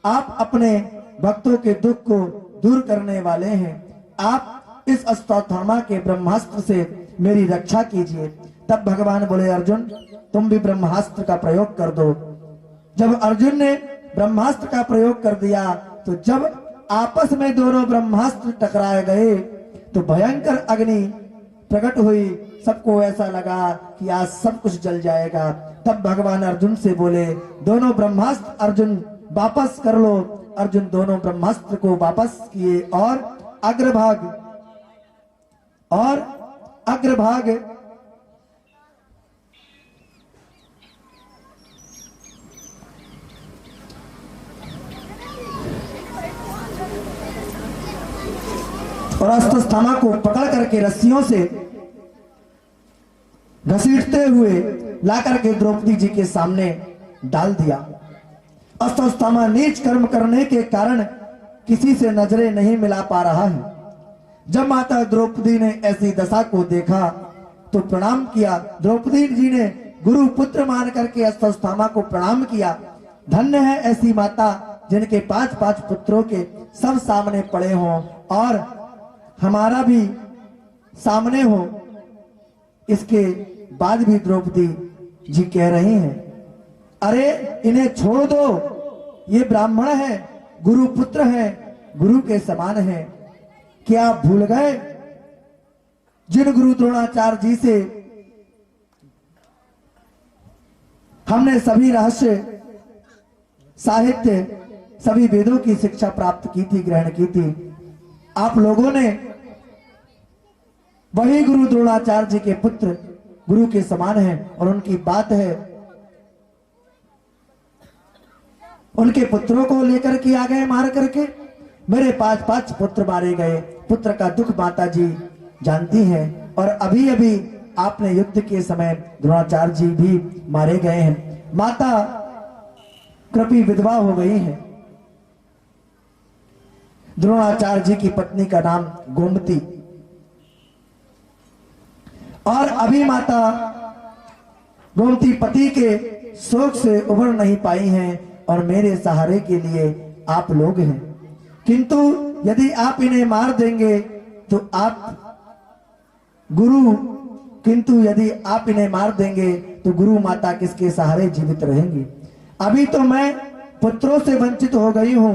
आप अपने भक्तों के दुख को दूर करने वाले हैं। आप इस अश्वत्थामा के ब्रह्मास्त्र से मेरी रक्षा कीजिए। तब भगवान बोले, अर्जुन तुम भी ब्रह्मास्त्र का प्रयोग कर दो। जब अर्जुन ने ब्रह्मास्त्र का प्रयोग कर दिया तो जब आपस में दोनों ब्रह्मास्त्र टकराए गए तो भयंकर अग्नि प्रकट हुई। सबको ऐसा लगा कि आज सब कुछ जल जाएगा। तब भगवान अर्जुन से बोले, दोनों ब्रह्मास्त्र अर्जुन वापस कर लो। अर्जुन दोनों ब्रह्मास्त्र को वापस किए और अग्रभाग और अश्वत्थामा को पकड़ करके रस्सियों से घसीटते हुए लाकर के द्रौपदी जी के सामने डाल दिया। अश्वत्थामा नीच कर्म करने के कारण किसी से नजरें नहीं मिला पा रहा है। जब माता द्रौपदी ने ऐसी दशा को देखा तो प्रणाम किया। द्रौपदी जी ने गुरु पुत्र मान करके अश्वत्थामा को प्रणाम किया। धन्य है ऐसी माता जिनके 5 पुत्रों के सब सामने पड़े हों और हमारा भी सामने हो। इसके बाद भी द्रौपदी जी कह रही हैं, अरे इन्हें छोड़ दो, ये ब्राह्मण है, गुरु पुत्र है, गुरु के समान है। क्या आप भूल गए जिन गुरु द्रोणाचार्य जी से हमने सभी रहस्य साहित्य सभी वेदों की शिक्षा प्राप्त की थी, ग्रहण की थी। आप लोगों ने वही गुरु द्रोणाचार्य जी के पुत्र गुरु के समान हैं और उनकी बात है उनके पुत्रों को लेकर के आ गए मार करके। मेरे 5 पुत्र मारे गए। पुत्र का दुख माता जी जानती हैं और अभी अभी आपने युद्ध के समय द्रोणाचार्य जी भी मारे गए हैं। माता कृपी विधवा हो गई हैं। द्रोणाचार्य जी की पत्नी का नाम गोमती, और अभी माता गोमती पति के शोक से उभर नहीं पाई हैं और मेरे सहारे के लिए आप लोग हैं। किंतु यदि आप इन्हें मार देंगे तो यदि आप इन्हें मार देंगे तो गुरु माता किसके सहारे जीवित रहेंगी। अभी तो मैं पुत्रों से वंचित हो गई हूं,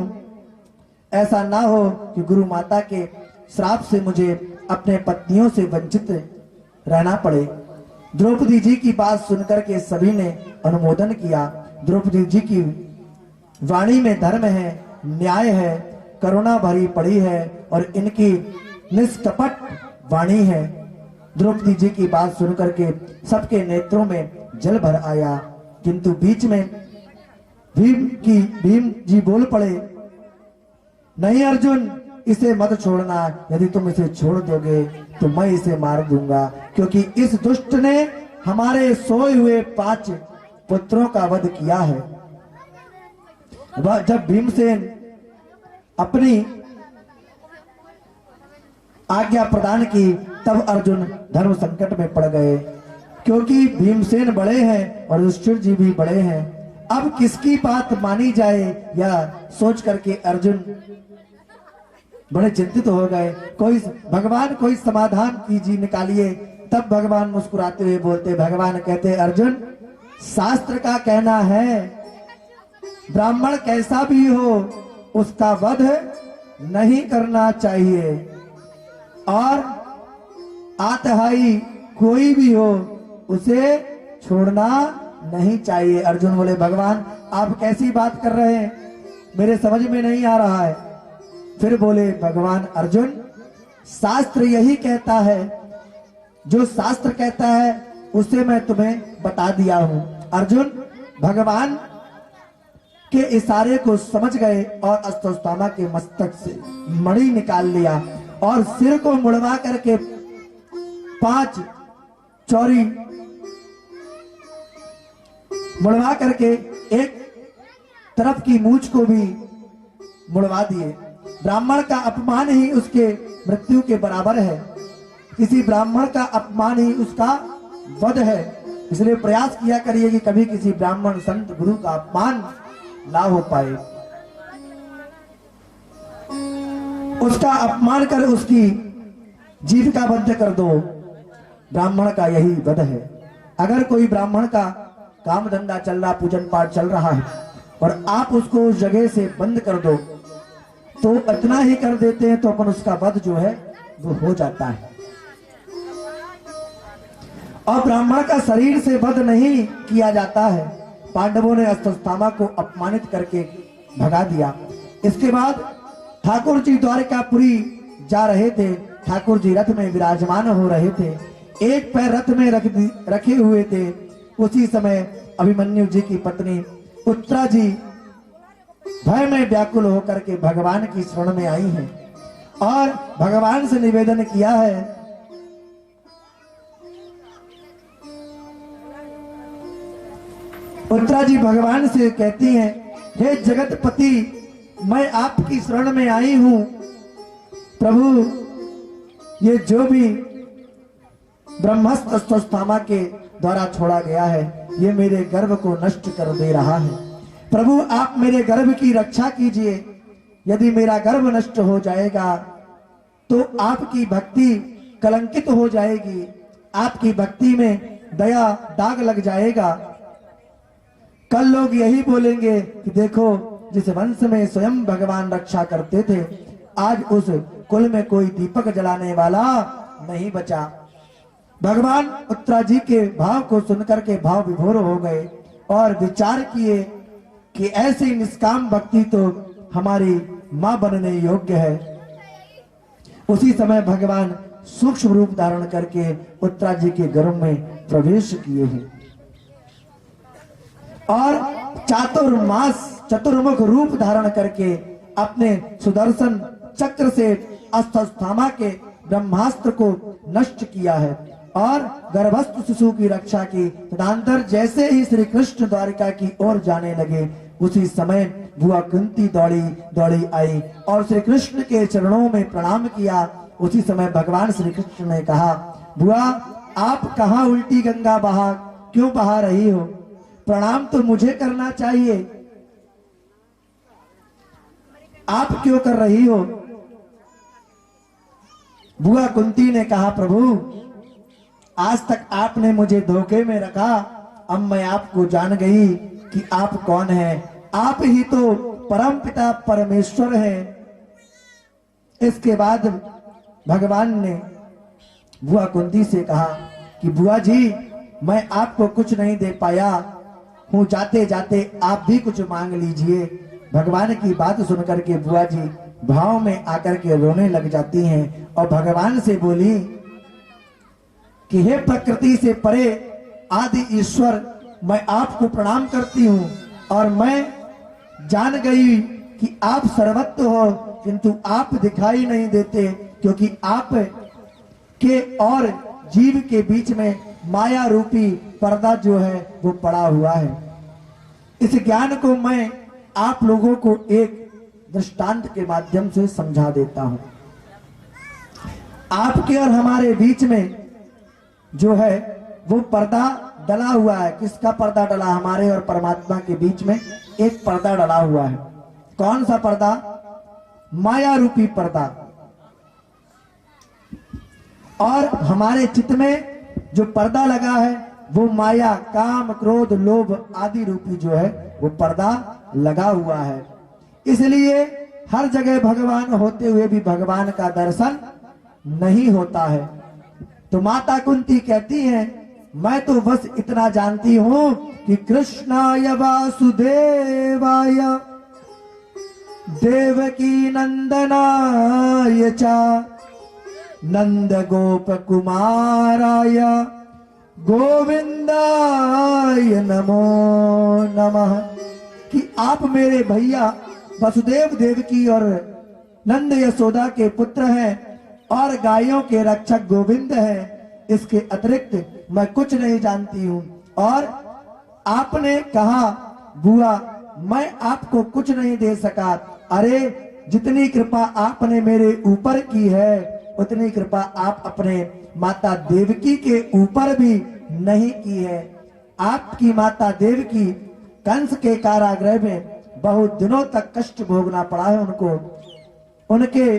ऐसा ना हो कि गुरु माता के श्राप से मुझे अपने पत्नियों से वंचित रहना पड़े। द्रौपदी जी की बात सुनकर के सभी ने अनुमोदन किया। द्रौपदी जी की वाणी में धर्म है, न्याय है, करुणा भरी पड़ी है और इनकी निष्कपट वाणी है। द्रौपदी जी की बात सुनकर के सबके नेत्रों में जल भर आया। किंतु बीच में भीम जी बोल पड़े, नहीं अर्जुन, इसे मत छोड़ना। यदि तुम इसे छोड़ दोगे तो मैं इसे मार दूंगा, क्योंकि इस दुष्ट ने हमारे सोए हुए 5 पुत्रों का वध किया है। जब भीमसेन अपनी आज्ञा प्रदान की तब अर्जुन धर्म संकट में पड़ गए, क्योंकि भीमसेन बड़े हैं और युधिष्ठिर जी भी बड़े हैं। अब किसकी बात मानी जाए यह सोच करके अर्जुन बड़े चिंतित हो गए। भगवान कोई समाधान कीजिए, निकालिए। तब भगवान मुस्कुराते हुए बोलते, भगवान कहते, अर्जुन, शास्त्र का कहना है ब्राह्मण कैसा भी हो उसका वध नहीं करना चाहिए, और आतहाई कोई भी हो उसे छोड़ना नहीं चाहिए। अर्जुन बोले, भगवान आप कैसी बात कर रहे हैं, मेरे समझ में नहीं आ रहा है। फिर बोले भगवान, अर्जुन, शास्त्र यही कहता है, जो शास्त्र कहता है उसे मैं तुम्हें बता दिया हूं। अर्जुन भगवान के इशारे को समझ गए और अश्वत्थामा के मस्तक से मणि निकाल लिया और सिर को मुड़वा करके 5 चौरी मुड़वा करके एक तरफ की मूंछ को भी मुड़वा दिए। ब्राह्मण का अपमान ही उसके मृत्यु के बराबर है। किसी ब्राह्मण का अपमान ही उसका वध है। इसलिए प्रयास किया करिए कि कभी किसी ब्राह्मण संत गुरु का अपमान ना हो पाए। उसका अपमान कर उसकी जीविका बंद कर दो। ब्राह्मण का यही वध है। अगर कोई ब्राह्मण का काम धंधा चल रहा, पूजन पाठ चल रहा है और आप उसको उस जगह से बंद कर दो तो इतना ही कर देते हैं तो अपन उसका वध जो है वो हो जाता है। और ब्राह्मण का शरीर से वध नहीं किया जाता है। पांडवों ने अश्वत्थामा को अपमानित करके भगा दिया। इसके बाद ठाकुर जी द्वारकापुरी जा रहे थे। ठाकुर जी रथ में विराजमान हो रहे थे, एक पैर रथ में रखे हुए थे। उसी समय अभिमन्यु जी की पत्नी उत्तरा जी भय में व्याकुल होकर के भगवान की शरण में आई हैं और भगवान से निवेदन किया है, उत्तरा जी भगवान से कहती हैं, हे जगतपति, मैं आपकी शरण में आई हूं। प्रभु, ये जो भी ब्रह्मस्त्र अश्वत्थामा के द्वारा छोड़ा गया है ये मेरे गर्भ को नष्ट कर दे रहा है। प्रभु, आप मेरे गर्भ की रक्षा कीजिए। यदि मेरा गर्भ नष्ट हो जाएगा तो आपकी भक्ति कलंकित हो जाएगी, आपकी भक्ति में दया दाग लग जाएगा। कल लोग यही बोलेंगे कि देखो, जिस वंश में स्वयं भगवान रक्षा करते थे आज उस कुल में कोई दीपक जलाने वाला नहीं बचा। भगवान उत्तरा जी के भाव को सुनकर के भाव विभोर हो गए और विचार किए कि ऐसी निष्काम भक्ति तो हमारी मां बनने योग्य है। उसी समय भगवान सूक्ष्म रूप धारण करके उत्तरा जी के गर्भ में प्रवेश किए हैं और चतुर्मुख रूप धारण करके अपने सुदर्शन चक्र से अश्वत्थामा के ब्रह्मास्त्र को नष्ट किया है और गर्भस्थ शिशु की रक्षा की। तदनंतर जैसे ही श्री कृष्ण द्वारिका की ओर जाने लगे, उसी समय बुआ कुंती दौड़ी दौड़ी आई और श्री कृष्ण के चरणों में प्रणाम किया। उसी समय भगवान श्री कृष्ण ने कहा, बुआ आप कहाँ उल्टी गंगा क्यों बहा रही हो? प्रणाम तो मुझे करना चाहिए, आप क्यों कर रही हो? बुआ कुंती ने कहा, प्रभु आज तक आपने मुझे धोखे में रखा, अब मैं आपको जान गई कि आप कौन हैं। आप ही तो परम पिता परमेश्वर हैं। इसके बाद भगवान ने बुआ कुंती से कहा कि बुआ जी मैं आपको कुछ नहीं दे पाया हूं, जाते जाते आप भी कुछ मांग लीजिए। भगवान की बात सुनकर के बुआ जी भाव में आकर के रोने लग जाती हैं और भगवान से बोली कि हे प्रकृति से परे आदि ईश्वर, मैं आपको प्रणाम करती हूँ और मैं जान गई कि आप सर्वत्र हो, किंतु आप दिखाई नहीं देते, क्योंकि आप के और जीव के बीच में माया रूपी पर्दा जो है वो पड़ा हुआ है। इस ज्ञान को मैं आप लोगों को एक दृष्टांत के माध्यम से समझा देता हूं। आपके और हमारे बीच में जो है वो पर्दा डला हुआ है। किसका पर्दा डला? हमारे और परमात्मा के बीच में एक पर्दा डला हुआ है। कौन सा पर्दा? माया रूपी पर्दा। और हमारे चित्त में जो पर्दा लगा है वो माया, काम, क्रोध, लोभ आदि रूपी जो है वो पर्दा लगा हुआ है। इसलिए हर जगह भगवान होते हुए भी भगवान का दर्शन नहीं होता है। तो माता कुंती कहती हैं, मैं तो बस इतना जानती हूं कि कृष्णाय वासुदेवाय देवकी नंदनाय च नंद गोप कुमाराय गोविंदाय नमो नमः, कि आप मेरे भैया वसुदेव देवकी और नंद यशोदा के पुत्र हैं और गायों के रक्षक गोविंद हैं। इसके अतिरिक्त मैं कुछ नहीं जानती हूं। और आपने कहा बुआ मैं आपको कुछ नहीं दे सका। अरे जितनी कृपा आपने मेरे ऊपर की है उतनी कृपा आप अपने माता देवकी के ऊपर भी नहीं की है। आपकी माता देवकी कंस के कारागृह में बहुत दिनों तक कष्ट भोगना पड़ा है उनको। उनके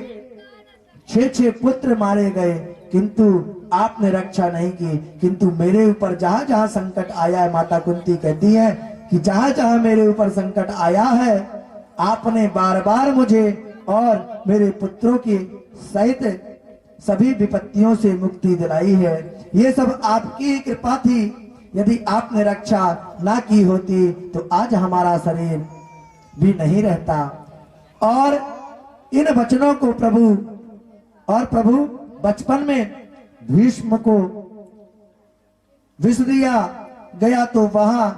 6 पुत्र मारे गए, किंतु आपने रक्षा नहीं की। किंतु मेरे ऊपर जहां जहां संकट आया है, माता कुंती कहती है कि जहां जहां मेरे ऊपर संकट आया है आपने बार बार मुझे और मेरे पुत्रों की सहित सभी विपत्तियों से मुक्ति दिलाई है। ये सब आपकी ही कृपा थी। यदि आपने रक्षा ना की होती तो आज हमारा शरीर भी नहीं रहता। और इन वचनों को प्रभु बचपन में भीष्म को विष दिया गया तो वहां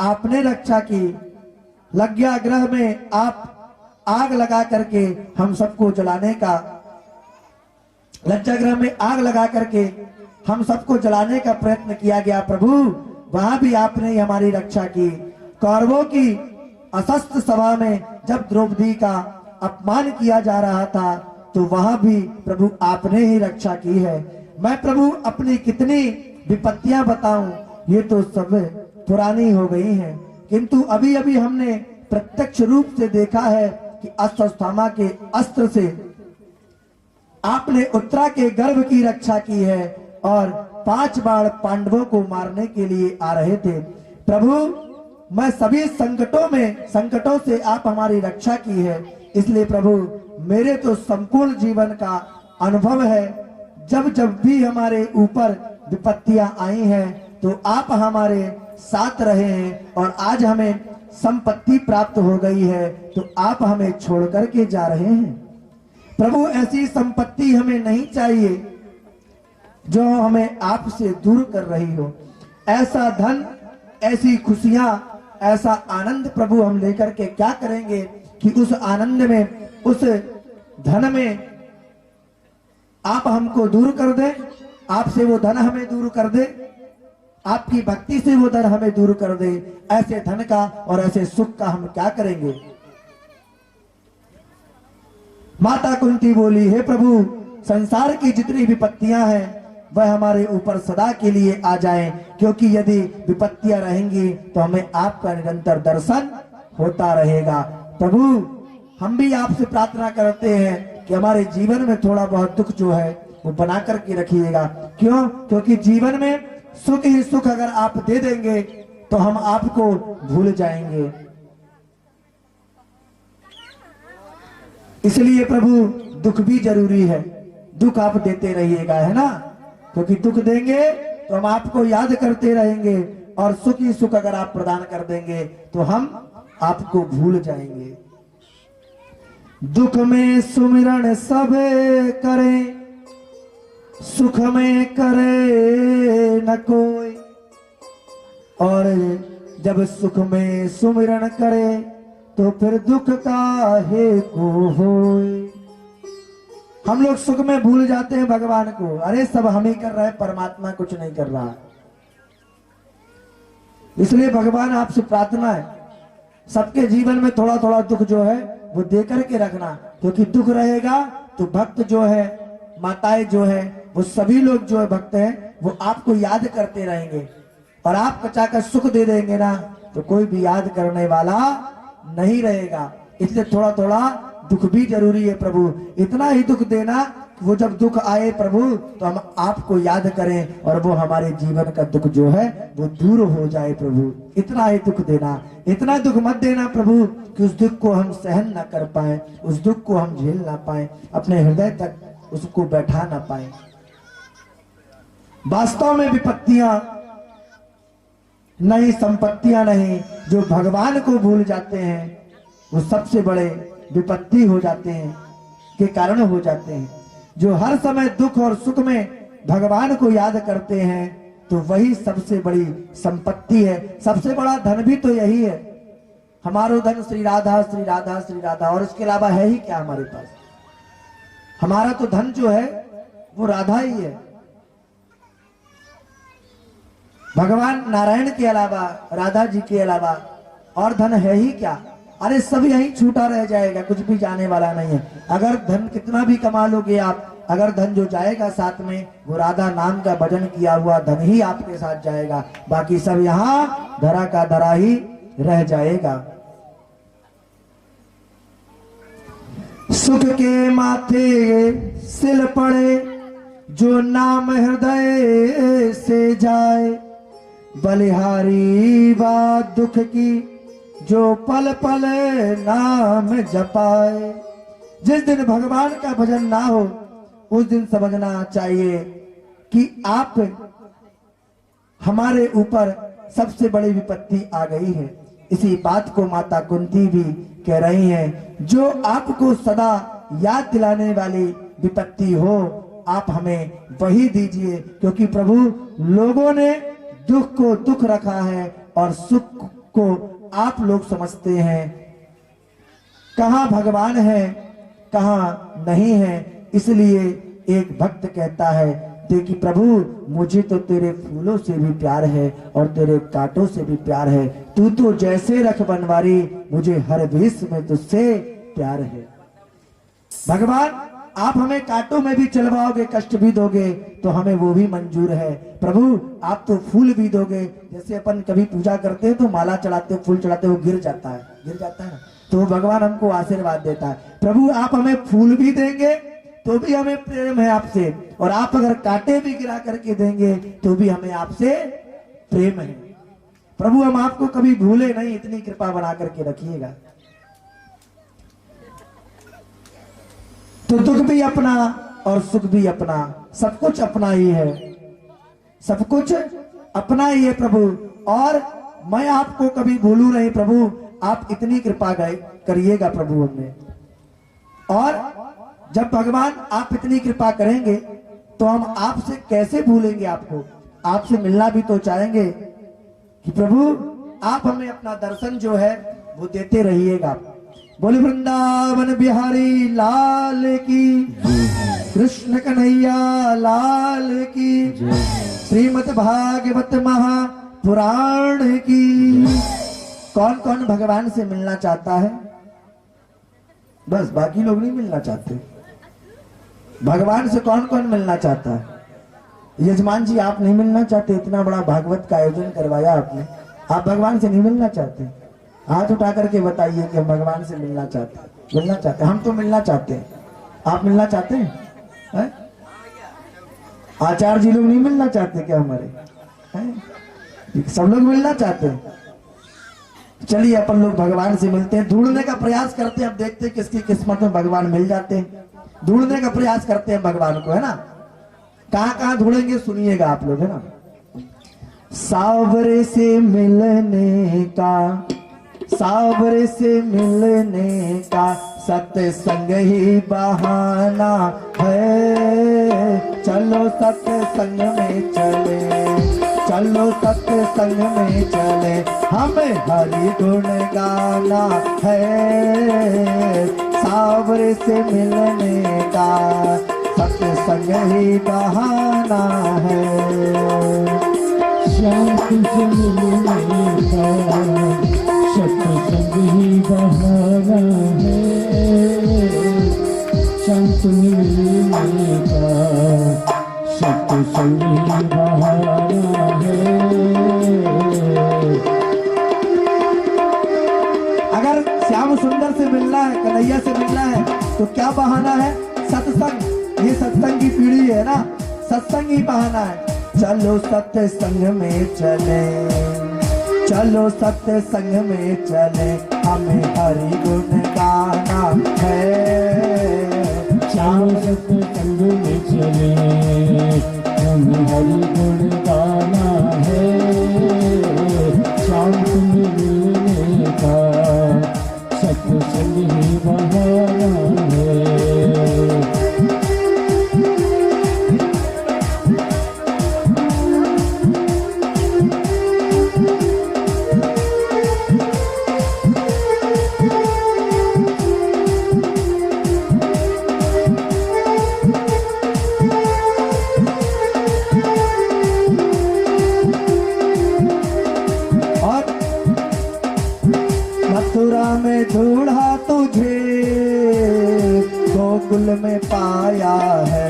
आपने रक्षा की। लज्जागृह में आप आग लगा करके हम सबको जलाने का, लज्जागृह में आग लगा करके हम सबको जलाने का प्रयत्न किया गया। प्रभु वहां भी आपने ही हमारी रक्षा की। कौरवों की अशस्त्र सभा में जब द्रौपदी का अपमान किया जा रहा था तो वहां भी प्रभु आपने ही रक्षा की है। मैं प्रभु अपनी कितनी विपत्तियां बताऊं, ये तो सब पुरानी हो गई हैं, किंतु अभी अभी हमने प्रत्यक्ष रूप से देखा है कि अश्वत्थामा के अस्त्र से आपने उत्तरा के गर्भ की रक्षा की है और 5 बार पांडवों को मारने के लिए आ रहे थे। प्रभु मैं सभी संकटों से आप हमारी रक्षा की है। इसलिए प्रभु मेरे तो संपूर्ण जीवन का अनुभव है, जब जब भी हमारे ऊपर विपत्तियां आई हैं तो आप हमारे साथ रहे हैं और आज हमें संपत्ति प्राप्त हो गई है तो आप हमें छोड़ करके जा रहे हैं। प्रभु ऐसी संपत्ति हमें नहीं चाहिए जो हमें आपसे दूर कर रही हो। ऐसा धन, ऐसी खुशियां, ऐसा आनंद प्रभु हम लेकर के क्या करेंगे कि उस आनंद में, उस धन में आप हमको दूर कर दें। आपसे वो धन हमें दूर कर दे, आपकी भक्ति से वो धन हमें दूर कर दे। ऐसे धन का और ऐसे सुख का हम क्या करेंगे। माता कुंती बोली, हे प्रभु, संसार की जितनी विपत्तियां हैं वह हमारे ऊपर सदा के लिए आ जाएं, क्योंकि यदि विपत्तियां रहेंगी तो हमें आपका निरंतर दर्शन होता रहेगा। प्रभु, हम भी आपसे प्रार्थना करते हैं कि हमारे जीवन में थोड़ा बहुत दुख जो है वो बना करके रखिएगा। क्यों? क्योंकि जीवन में सुख ही सुख अगर आप दे देंगे तो हम आपको भूल जाएंगे। इसलिए प्रभु, दुख भी जरूरी है, दुख आप देते रहिएगा, है ना। क्योंकि दुख देंगे तो हम आपको याद करते रहेंगे, और सुख ही सुख अगर आप प्रदान कर देंगे तो हम आपको भूल जाएंगे। दुख में सुमिरन सब करें, सुख में करे न कोई, और जब सुख में सुमिरन करे तो फिर दुख काहे को होए। हम लोग सुख में भूल जाते हैं भगवान को, अरे सब हम ही कर रहे हैं, परमात्मा कुछ नहीं कर रहा है। इसलिए भगवान आपसे प्रार्थना है, सबके जीवन में थोड़ा थोड़ा दुख जो है वो दे करके रखना, क्योंकि दुख रहेगा तो भक्त जो है, माताएं जो है, वो सभी लोग जो है भक्त हैं, वो आपको याद करते रहेंगे। और आप कचाकर सुख दे देंगे ना तो कोई भी याद करने वाला नहीं रहेगा। इसलिए थोड़ा थोड़ा दुख भी जरूरी है प्रभु। इतना ही दुख देना कि वो जब दुख आए प्रभु तो हम आपको याद करें और वो हमारे जीवन का दुख जो है वो दूर हो जाए प्रभु। इतना ही दुख देना, इतना दुख मत देना प्रभु कि उस दुख को हम सहन ना कर पाए, उस दुख को हम झेल ना पाए, अपने हृदय तक उसको बैठा ना पाए। वास्तव में विपत्तियां नहीं, संपत्तियां नहीं, जो भगवान को भूल जाते हैं वो सबसे बड़े विपत्ति हो जाते हैं, के कारण हो जाते हैं। जो हर समय दुख और सुख में भगवान को याद करते हैं तो वही सबसे बड़ी संपत्ति है। सबसे बड़ा धन भी तो यही है, हमारो धन श्री राधा श्री राधा श्री राधा, और इसके अलावा है ही क्या हमारे पास। हमारा तो धन जो है वो राधा ही है। भगवान नारायण के अलावा, राधा जी के अलावा और धन है ही क्या। अरे सब यहीं छूटा रह जाएगा, कुछ भी जाने वाला नहीं है। अगर धन कितना भी कमा लोगे आप, अगर धन जो जाएगा साथ में वो राधा नाम का भजन किया हुआ धन ही आपके साथ जाएगा, बाकी सब यहाँ धरा का धरा ही रह जाएगा। सुख के माथे सिल पड़े जो नाम हृदय से जाए, बलिहारी बात दुख की जो पल पल नाम जपाए। जिस दिन भगवान का भजन ना हो उस दिन समझना चाहिए कि आप हमारे ऊपर सबसे बड़ी विपत्ति आ गई है। इसी बात को माता कुंती भी कह रही हैं, जो आपको सदा याद दिलाने वाली विपत्ति हो आप हमें वही दीजिए, क्योंकि प्रभु लोगों ने दुख को दुख रखा है और सुख को आप लोग समझते हैं। कहां भगवान है कहां नहीं है। इसलिए एक भक्त कहता है, देखिए प्रभु मुझे तो तेरे फूलों से भी प्यार है और तेरे कांटों से भी प्यार है। तू तो जैसे रख बनवारी, मुझे हर भेष में तुझसे प्यार है। भगवान आप हमें कांटों में भी चलवाओगे, कष्ट भी दोगे तो हमें वो भी मंजूर है। प्रभु आप तो फूल भी दोगे, जैसे अपन कभी पूजा करते हैं तो माला चढ़ाते फूल चढ़ाते वो गिर जाता है ना, तो भगवान हमको आशीर्वाद देता है। प्रभु आप हमें फूल भी देंगे तो भी हमें प्रेम है आपसे, और आप अगर कांटे भी गिरा करके देंगे तो भी हमें आपसे प्रेम है। प्रभु हम आपको कभी भूले नहीं, इतनी कृपा बना करके रखिएगा। तो दुख भी अपना और सुख भी अपना, सब कुछ अपना ही है, सब कुछ अपना ही है प्रभु। और मैं आपको कभी भूलू नहीं प्रभु, आप इतनी कृपा करिएगा प्रभु हमने। और जब भगवान आप इतनी कृपा करेंगे तो हम आपसे कैसे भूलेंगे आपको। आपसे मिलना भी तो चाहेंगे कि प्रभु आप हमें अपना दर्शन जो है वो देते रहिएगा। बोले वृंदावन बिहारी लाल की, कृष्ण कन्हैया लाल की, श्रीमद् भागवत महापुराण की। कौन कौन भगवान से मिलना चाहता है? बस, बाकी लोग नहीं मिलना चाहते। भगवान से कौन कौन मिलना चाहता है? यजमान जी, आप नहीं मिलना चाहते? इतना बड़ा भागवत का आयोजन करवाया आपने, आप भगवान से नहीं मिलना चाहते? हाथ उठा करके बताइए कि हम भगवान से मिलना चाहते हैं। मिलना चाहते हैं, हम तो मिलना चाहते हैं। आप मिलना चाहते हैं? आचार्य जी लोग नहीं मिलना चाहते क्या हमारे? सब लोग मिलना चाहते हैं। चलिए अपन लोग भगवान से मिलते हैं, ढूंढने का प्रयास करते हैं। अब देखते हैं किसकी किस्मत में भगवान मिल जाते हैं। ढूंढने का प्रयास करते हैं भगवान को, है ना। कहां कहां ढूंढेंगे सुनिएगा आप लोग, है ना। सावरे से मिलने का, सावरे से मिलने का सत्संग ही बहाना है। चलो सत्संग में चले, चलो सत्संग में चले, हमें हरि गुण गाना है। सावरे से मिलने का सत्संग ही बहाना है। शांति से मिलने का सत्संग ही बहाना है। शांति मिलने का सत्संग ही बहाना है। अगर श्याम सुंदर से मिलना है, कन्हैया से मिलना है, तो क्या बहाना है? सत्संग। ये सत्संग की पीढ़ी है ना, सत्संग ही बहाना है। चलो सत्संग में चले, चलो सत्संग में चले, हमें हरि गुण गाना है। श्याम सत्संग में चले, हमें हरि गुण गाना है। शांत मिलने का सत्संग ही बहाना है। मथुरा में ढूंढा तुझे, गोकुल में पाया है।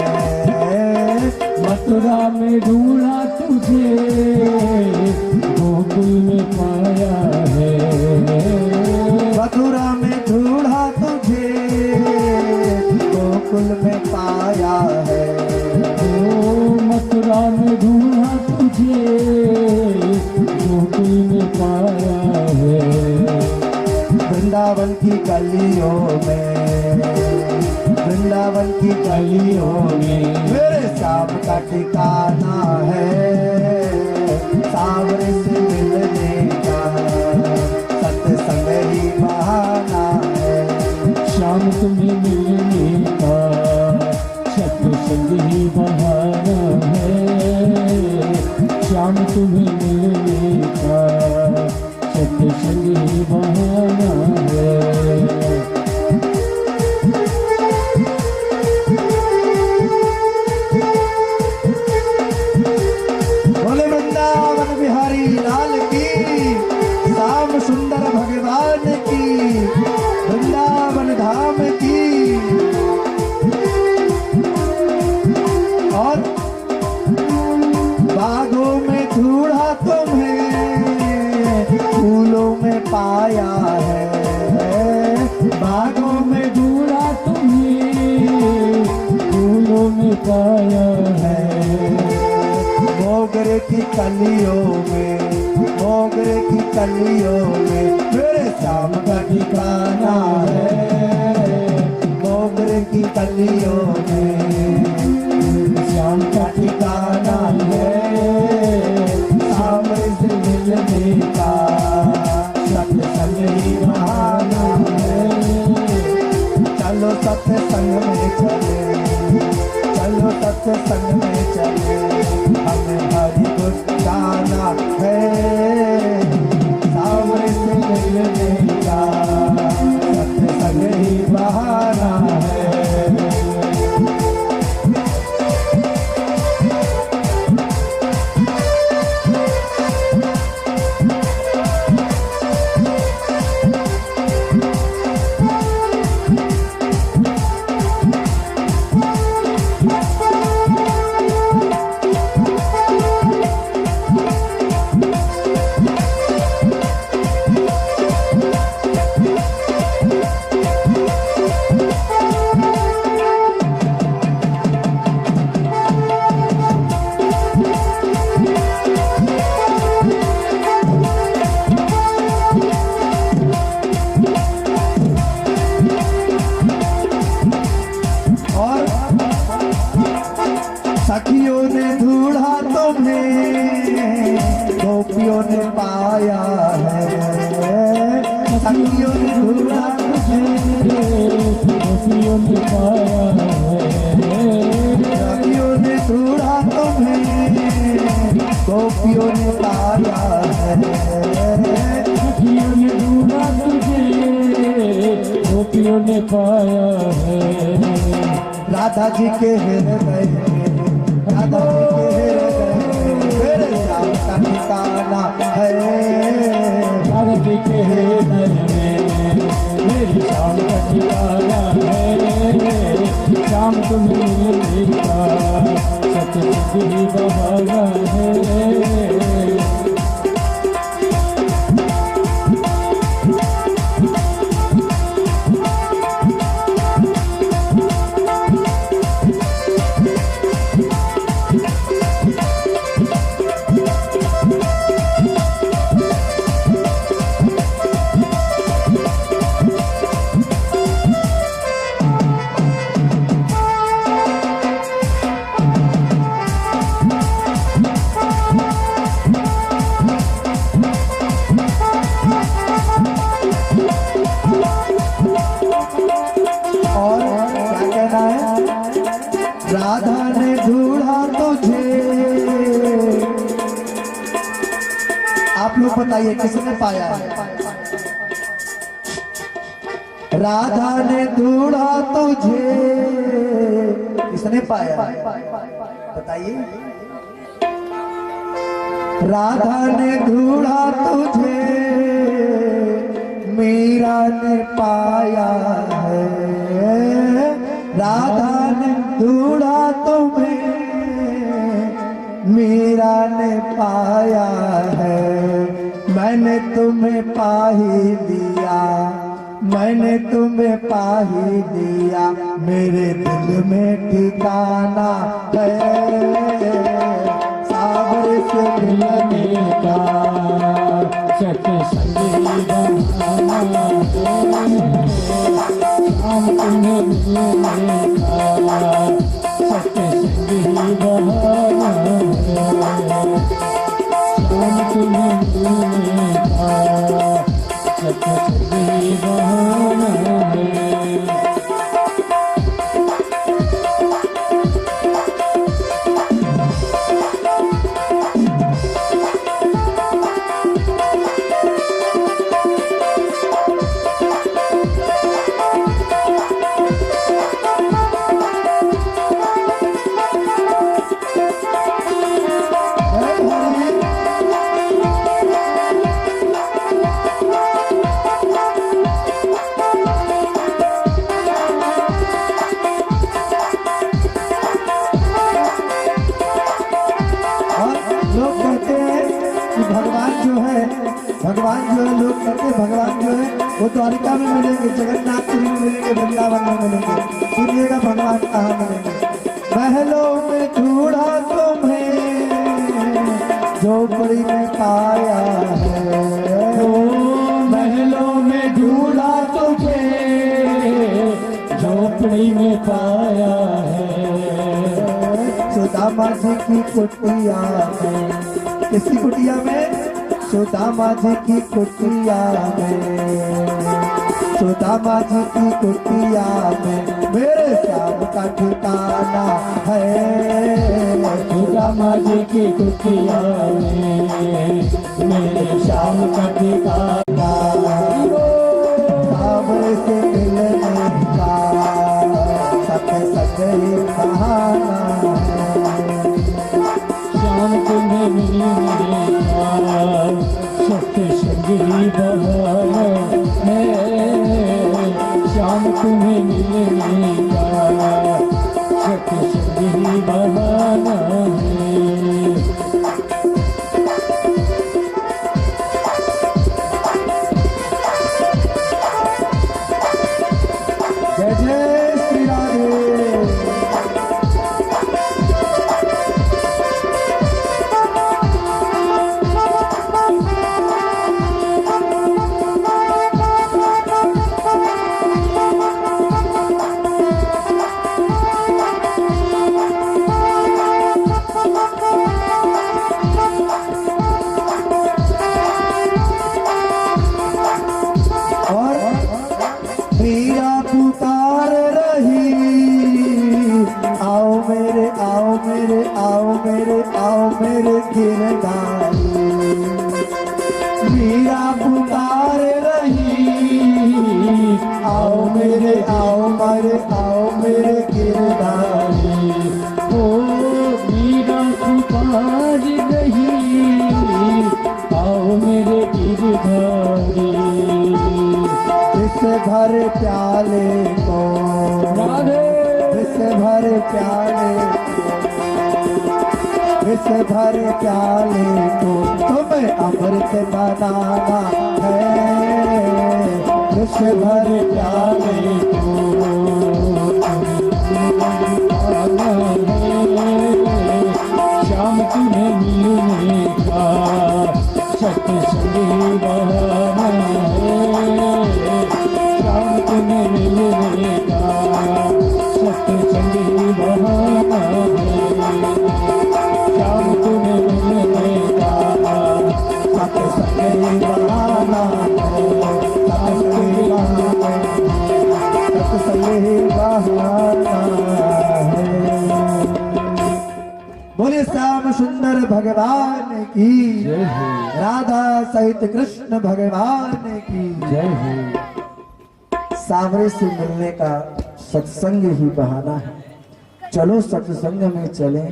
मथुरा में ढूंढा तुझे, गोकुल में पाया है। मथुरा में ढूंढा तुझे, गोकुल में पाया है। ओ मथुरा में ढूंढा तुझे, गोकुल में पाया है। वृंदावन की गलियों में, वृंदावन की गलियों में मेरे श्याम का ठिकाना है। सावरे से मिलने का सत्संग ही बहाना है। शाम तुम्हें मिलने का सत्संग ही बहाना है। शाम तुम्हें मिलने का सत्संग ही बहाना है। बोले वृंदावन बिहारी लाल की, श्याम सुंदर भगवान की, वृंदावन धाम की। और बागों में ढूंढा तुम्हें, फूलों में पाया है। बागों में ढूंढा तुम्हें, फूलों में पाया है। मोगरे की कलियों में, मोगरे की कलियों में मेरे श्याम का ठिकाना है। मोगरे की कलियों में श्याम का ठिकाना है। सावरे से मिलने का सत्संग ही बहाना है। चलो सत्संग में चले, चलो सत्संग में चले, हमें हरि गुण गाना है। सावरे से मिलने का सत्संग गोपियों ने पाया है, रवियों ने ढूंढा तुम्हें, गोपियों ने पाया है। सखियों ने ढूंढा तुझे, गोपियों ने पाया है। राधा जी के हृदय में, राधा जी के हृदय में मेरे श्याम का ठिकाना है। राधा जी के हृदय में मेरी शाम का ठिकाना है। शाम तुम्हें मिलने का सतसंग ही बहाना है। राधा ने ढूंढा तुझे। आप लोग बताइए किसने पाया है? राधा ने ढूंढा तुझे, किसने पाया? बताइए। राधा ने ढूंढा तुझे, मीरा ने पाया है। राधा ने ढूंढा तुम्हें, मीरा ने पाया है। मैंने तुम्हें पा ही लिया, मैंने तुम्हें पा ही लिया, मेरे दिल में ठिकाना है। सावर से मिलने का सतसंग ही बहाना है। शाम तुम्हें मिलने का सतसंग ही बहाना है। शाम तुम्हें मिलने का सतसंग ही बहाना है। भगवान जो है, लोग कहते हैं भगवान जो है वो द्वारिका में मिलेंगे, जगन्नाथपुरी में मिलेंगे, वृंदावन में मिलेंगे। सुनिएगा भगवान कहाँ मिलेंगे? महलों में ढूंढा तुम्हें, झोपड़ी में पाया है। महलों में ढूंढा तुझे, झोपड़ी में पाया है। सुदामा जी की कुटिया में, किसकी कुटिया में? सुदामा जी की कुटिया में, सुदामा जी की कुटिया में मेरे श्याम का ठिकाना है। सुदामा जी की कुटिया में मेरे श्याम का ठिकाना। सावर से मिलने का सतसंग ही बहाना है। शाम तुम्हें मिलने का सतसंग ही बहाना है। शाम तुम्हें मिलने का सतसंग ही बहाना है। जय जय श्री राधे। आओ मेरे गिरधारी। ओ मीरा पुकार रही, आओ मेरे गिरधारी। इस भर प्याले को, राधे इस भर प्याले इस भर प्याले को तुम्हें अमृत बनाना है। इस भर प्याले को आना है, शाम तुम्हें मिलने का सत्संग बहाना है। शाम तुम्हें मिलने का सत्संग बहाना है। शाम तुम्हें मिलने का सत्संग बहाना है। सत्संग बहाना है। बोले श्याम सुंदर भगवान की, जय हो, राधा सहित कृष्ण भगवान की। जय हो। सावरे से मिलने का सत्संग ही बहाना है। चलो सत्संग में चले,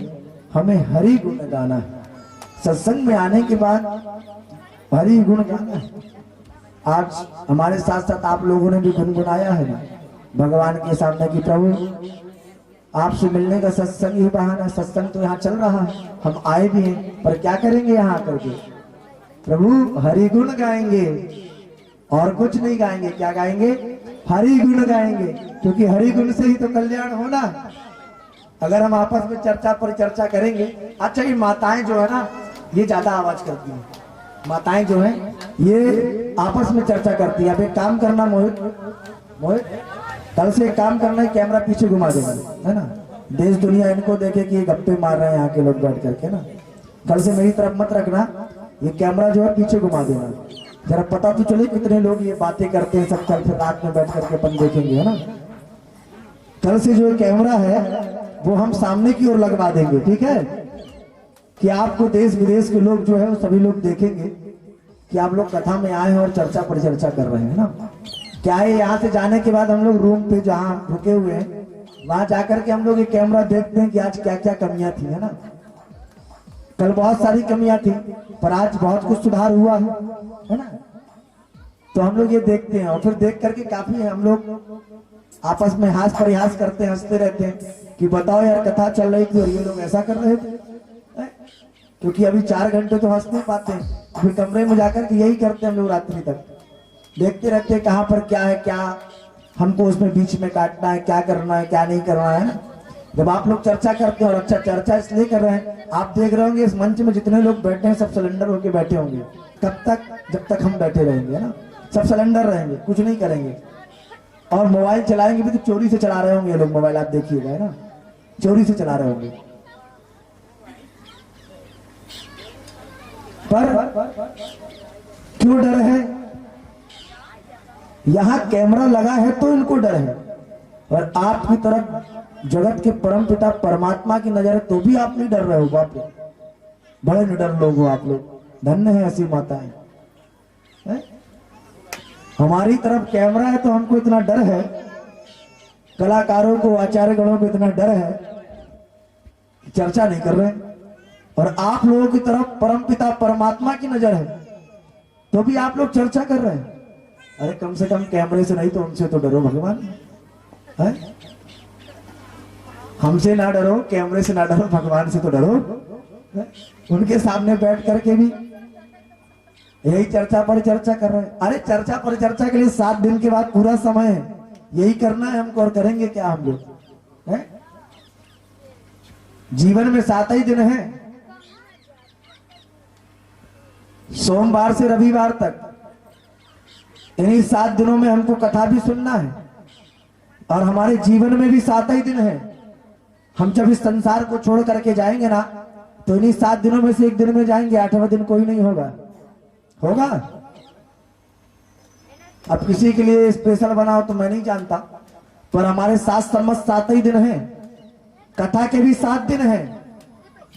हमें हरि गुण गाना है। सत्संग में आने के बाद हरि गुण गाना है। आज हमारे साथ साथ आप लोगों ने भी गुनगुनाया है ना भगवान के सामने कि प्रभु आपसे मिलने का सत्संग ही बहाना। सत्संग तो यहाँ चल रहा है, हम आए भी हैं, पर क्या करेंगे यहाँ आकर के? प्रभु हरि गुण गाएंगे और कुछ नहीं गाएंगे। क्या गाएंगे? हरि गुण गाएंगे, क्योंकि हरि गुण से ही तो कल्याण होना। अगर हम आपस में चर्चा पर चर्चा करेंगे। अच्छा, ये माताएं जो है ना, ये ज्यादा आवाज करती हैं। माताएं जो हैं ये आपस में चर्चा करती है। अब एक काम करना मोहित, कल से एक काम करना है, कैमरा पीछे घुमा देना है ना। देश दुनिया इनको देखे कि ये गप्पे मार रहे हैं यहाँ के लोग बैठ करके ना। कल से मेरी तरफ मत रखना, ये कैमरा जो है पीछे घुमा देना, जरा पता तो चले कितने लोग ये बातें करते हैं। सब कल फिर रात में बैठ करके अपन देखेंगे, है ना। कल से जो कैमरा है वो हम सामने की ओर लगवा देंगे, ठीक है, कि आपको देश विदेश के लोग जो है वो सभी लोग देखेंगे कि आप लोग कथा में आए हैं और चर्चा पर चर्चा कर रहे हैं ना। क्या है, यहाँ से जाने के बाद हम लोग रूम पे जहाँ रुके हुए हैं वहां जाकर के हम लोग ये कैमरा देखते हैं कि आज क्या क्या कमियां थी, है ना। कल बहुत सारी कमियां थी, पर आज बहुत कुछ सुधार हुआ है ना। तो हम लोग ये देखते हैं और फिर देख करके काफी हम लोग आपस में हास परिहास करते हैं, हंसते रहते हैं कि बताओ यार कथा चल रही थी और ये लोग ऐसा कर रहे थे। क्योंकि अभी 4 घंटे तो हंस नहीं पाते, फिर कमरे में जाकर के यही करते हैं हम लोग रात्रि तक, देखते रहते हैं कहाँ पर क्या है, क्या हमको उसमें बीच में काटना है, क्या करना है, क्या नहीं करना है ना। जब आप लोग चर्चा करते हैं, और अच्छा चर्चा इसलिए कर रहे हैं, आप देख रहे होंगे इस मंच में जितने लोग बैठे हैं सब सिलेंडर होके बैठे होंगे। कब तक? जब तक हम बैठे रहेंगे ना, सब सिलेंडर रहेंगे, कुछ नहीं करेंगे। और मोबाइल चलाएंगे भी तो चोरी से चला रहे होंगे ये लोग मोबाइल, आप देखिएगा, है ना, चोरी से चला रहे होंगे। पर क्यों डर है? यहां कैमरा लगा है तो इनको डर है, और आपकी तरफ जगत के परम पिता परमात्मा की नजर है तो भी आप नहीं डर रहे हो। बाप रे, बड़े निडर लोग हो आप लोग, धन्य है ऐसी माताएं। हमारी तरफ कैमरा है तो हमको इतना डर है, कलाकारों को, आचार्य गणों को इतना डर है कि चर्चा नहीं कर रहे। और आप लोगों की तरफ परम पिता परमात्मा की नजर है तो भी आप लोग चर्चा कर रहे हैं। अरे कम से कम कैमरे से नहीं तो उनसे तो डरो भगवान, है? हमसे ना डरो, कैमरे से ना डरो, भगवान से तो डरो। है? उनके सामने बैठ करके भी यही चर्चा पर चर्चा कर रहे हैं। अरे चर्चा पर चर्चा के लिए 7 दिन के बाद पूरा समय है, यही करना है हमको, और करेंगे क्या हम लोग? है? जीवन में 7 ही दिन है, सोमवार से रविवार तक। इन्हीं 7 दिनों में हमको कथा भी सुनना है, और हमारे जीवन में भी 7 ही दिन है। हम जब इस संसार को छोड़ करके जाएंगे ना, तो इन्हीं 7 दिनों में से एक दिन में जाएंगे, 8वां दिन कोई नहीं होगा। होगा? अब किसी के लिए स्पेशल बनाओ तो मैं नहीं जानता, पर हमारे 7 सम्मत 7 ही दिन है, कथा के भी 7 दिन है,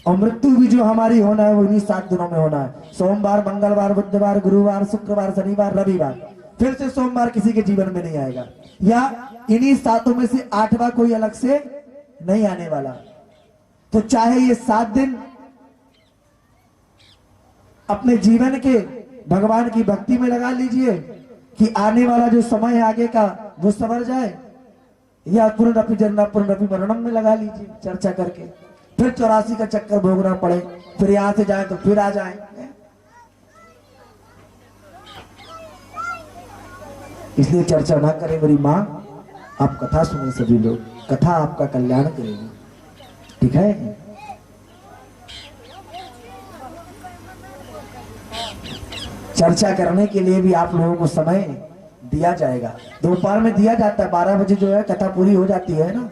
और मृत्यु भी जो हमारी होना है वो इन्हीं 7 दिनों में होना है। सोमवार, मंगलवार, बुधवार, गुरुवार, शुक्रवार, शनिवार, रविवार, फिर से सोमवार किसी के जीवन में नहीं आएगा, या इन्हीं 7 में से 8वां कोई अलग से नहीं आने वाला। तो चाहे ये 7 दिन अपने जीवन के भगवान की भक्ति में लगा लीजिए कि आने वाला जो समय है आगे का वो संवर जाए, या पुनरपि जन्म पुनरपि मरणम में लगा लीजिए चर्चा करके, फिर 84 का चक्कर भोगना पड़े, फिर यहां से जाए तो फिर आ जाए। इसलिए चर्चा ना करें मेरी मां, आप कथा सुने सभी लोग, कथा आपका कल्याण करेगी, ठीक है। चर्चा करने के लिए भी आप लोगों को समय दिया जाएगा, दोपहर में दिया जाता है, 12 बजे जो है कथा पूरी हो जाती है ना,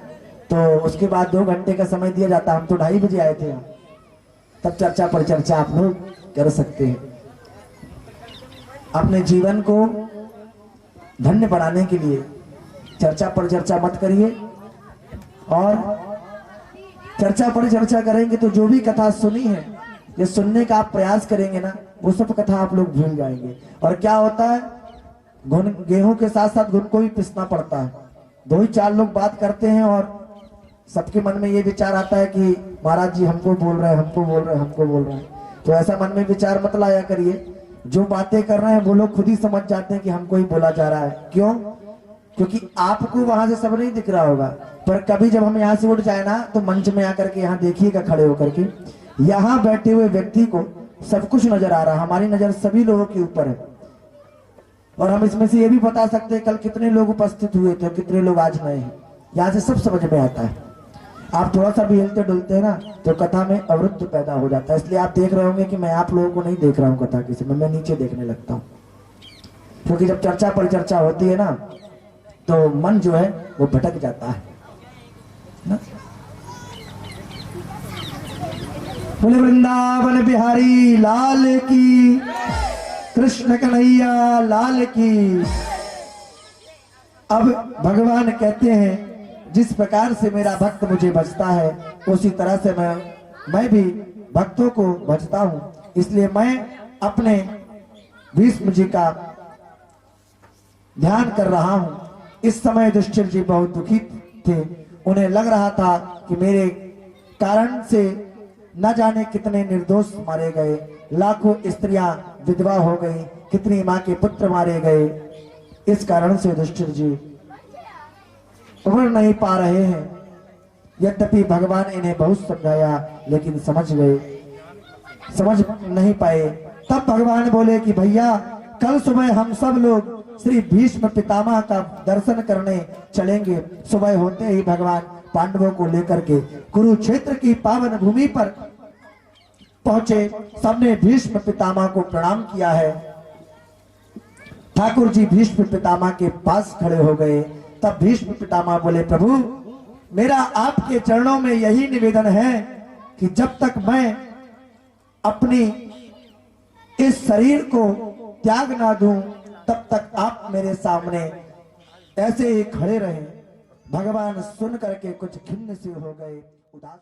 तो उसके बाद 2 घंटे का समय दिया जाता है। हम तो 2:30 बजे आए थे, तब चर्चा पर चर्चा आप लोग कर सकते हैं। अपने जीवन को धन्य बनाने के लिए चर्चा पर चर्चा मत करिए, और चर्चा पर चर्चा करेंगे तो जो भी कथा सुनी है, ये सुनने का आप प्रयास करेंगे ना, वो सब कथा आप लोग भूल जाएंगे। और क्या होता है, गेहूं के साथ साथ घुन को भी पिसना पड़ता है। 2 ही 4 लोग बात करते हैं और सबके मन में ये विचार आता है कि महाराज जी हमको बोल रहे हैं, हमको बोल रहे हैं, हमको बोल रहे हैं। तो ऐसा मन में विचार मत लाया करिए, जो बातें कर रहे हैं वो लोग खुद ही समझ जाते हैं कि हमको ही बोला जा रहा है। क्यों? क्योंकि आपको वहां से सब नहीं दिख रहा होगा, पर कभी जब हम यहाँ से उठ जाए ना, तो मंच में आकर के यहाँ देखिएगा, खड़े होकर के यहाँ बैठे हुए व्यक्ति को सब कुछ नजर आ रहा है। हमारी नजर सभी लोगों के ऊपर है, और हम इसमें से ये भी बता सकते हैं कल कितने लोग उपस्थित हुए थे, कितने लोग आज नए हैं। यहाँ से सब समझ में आता है। आप थोड़ा सा भी हिलते डुलते हैं ना, तो कथा में अवरुद्ध पैदा हो जाता है। इसलिए आप देख रहे होंगे कि मैं आप लोगों को नहीं देख रहा हूँ कथा के समय, मैं नीचे देखने लगता हूँ, क्योंकि जब चर्चा पर चर्चा होती है ना, तो मन जो है वो भटक जाता है ना। बोले वृंदावन बिहारी लाल की, कृष्ण कन्हैया लाल की। अब भगवान कहते हैं, जिस प्रकार से मेरा भक्त मुझे भजता है, उसी तरह से मैं भी भक्तों को भजता हूं। इसलिए मैं अपने भीष्म जी का ध्यान कर रहा हूं। इस समय युधिष्ठिर जी बहुत दुखी थे, उन्हें लग रहा था कि मेरे कारण से न जाने कितने निर्दोष मारे गए, लाखों स्त्रियां विधवा हो गई, कितनी मां के पुत्र मारे गए। इस कारण से युधिष्ठिर जी उभर नहीं पा रहे हैं। यद्यपि भगवान इन्हें बहुत समझाया, लेकिन समझ समझ नहीं पाए। तब भगवान बोले कि भैया, कल सुबह हम सब लोग श्री भीष्म पितामह का दर्शन करने चलेंगे। सुबह होते ही भगवान पांडवों को लेकर के कुरुक्षेत्र की पावन भूमि पर पहुंचे। सबने भीष्म पितामह को प्रणाम किया है। ठाकुर जी भीष्म पितामह के पास खड़े हो गए। तब भीष्म पितामह बोले, प्रभु मेरा आपके चरणों में यही निवेदन है कि जब तक मैं अपनी इस शरीर को त्याग ना दूं, तब तक आप मेरे सामने ऐसे ही खड़े रहें। भगवान सुन करके कुछ खिन्न से हो गए, उदास।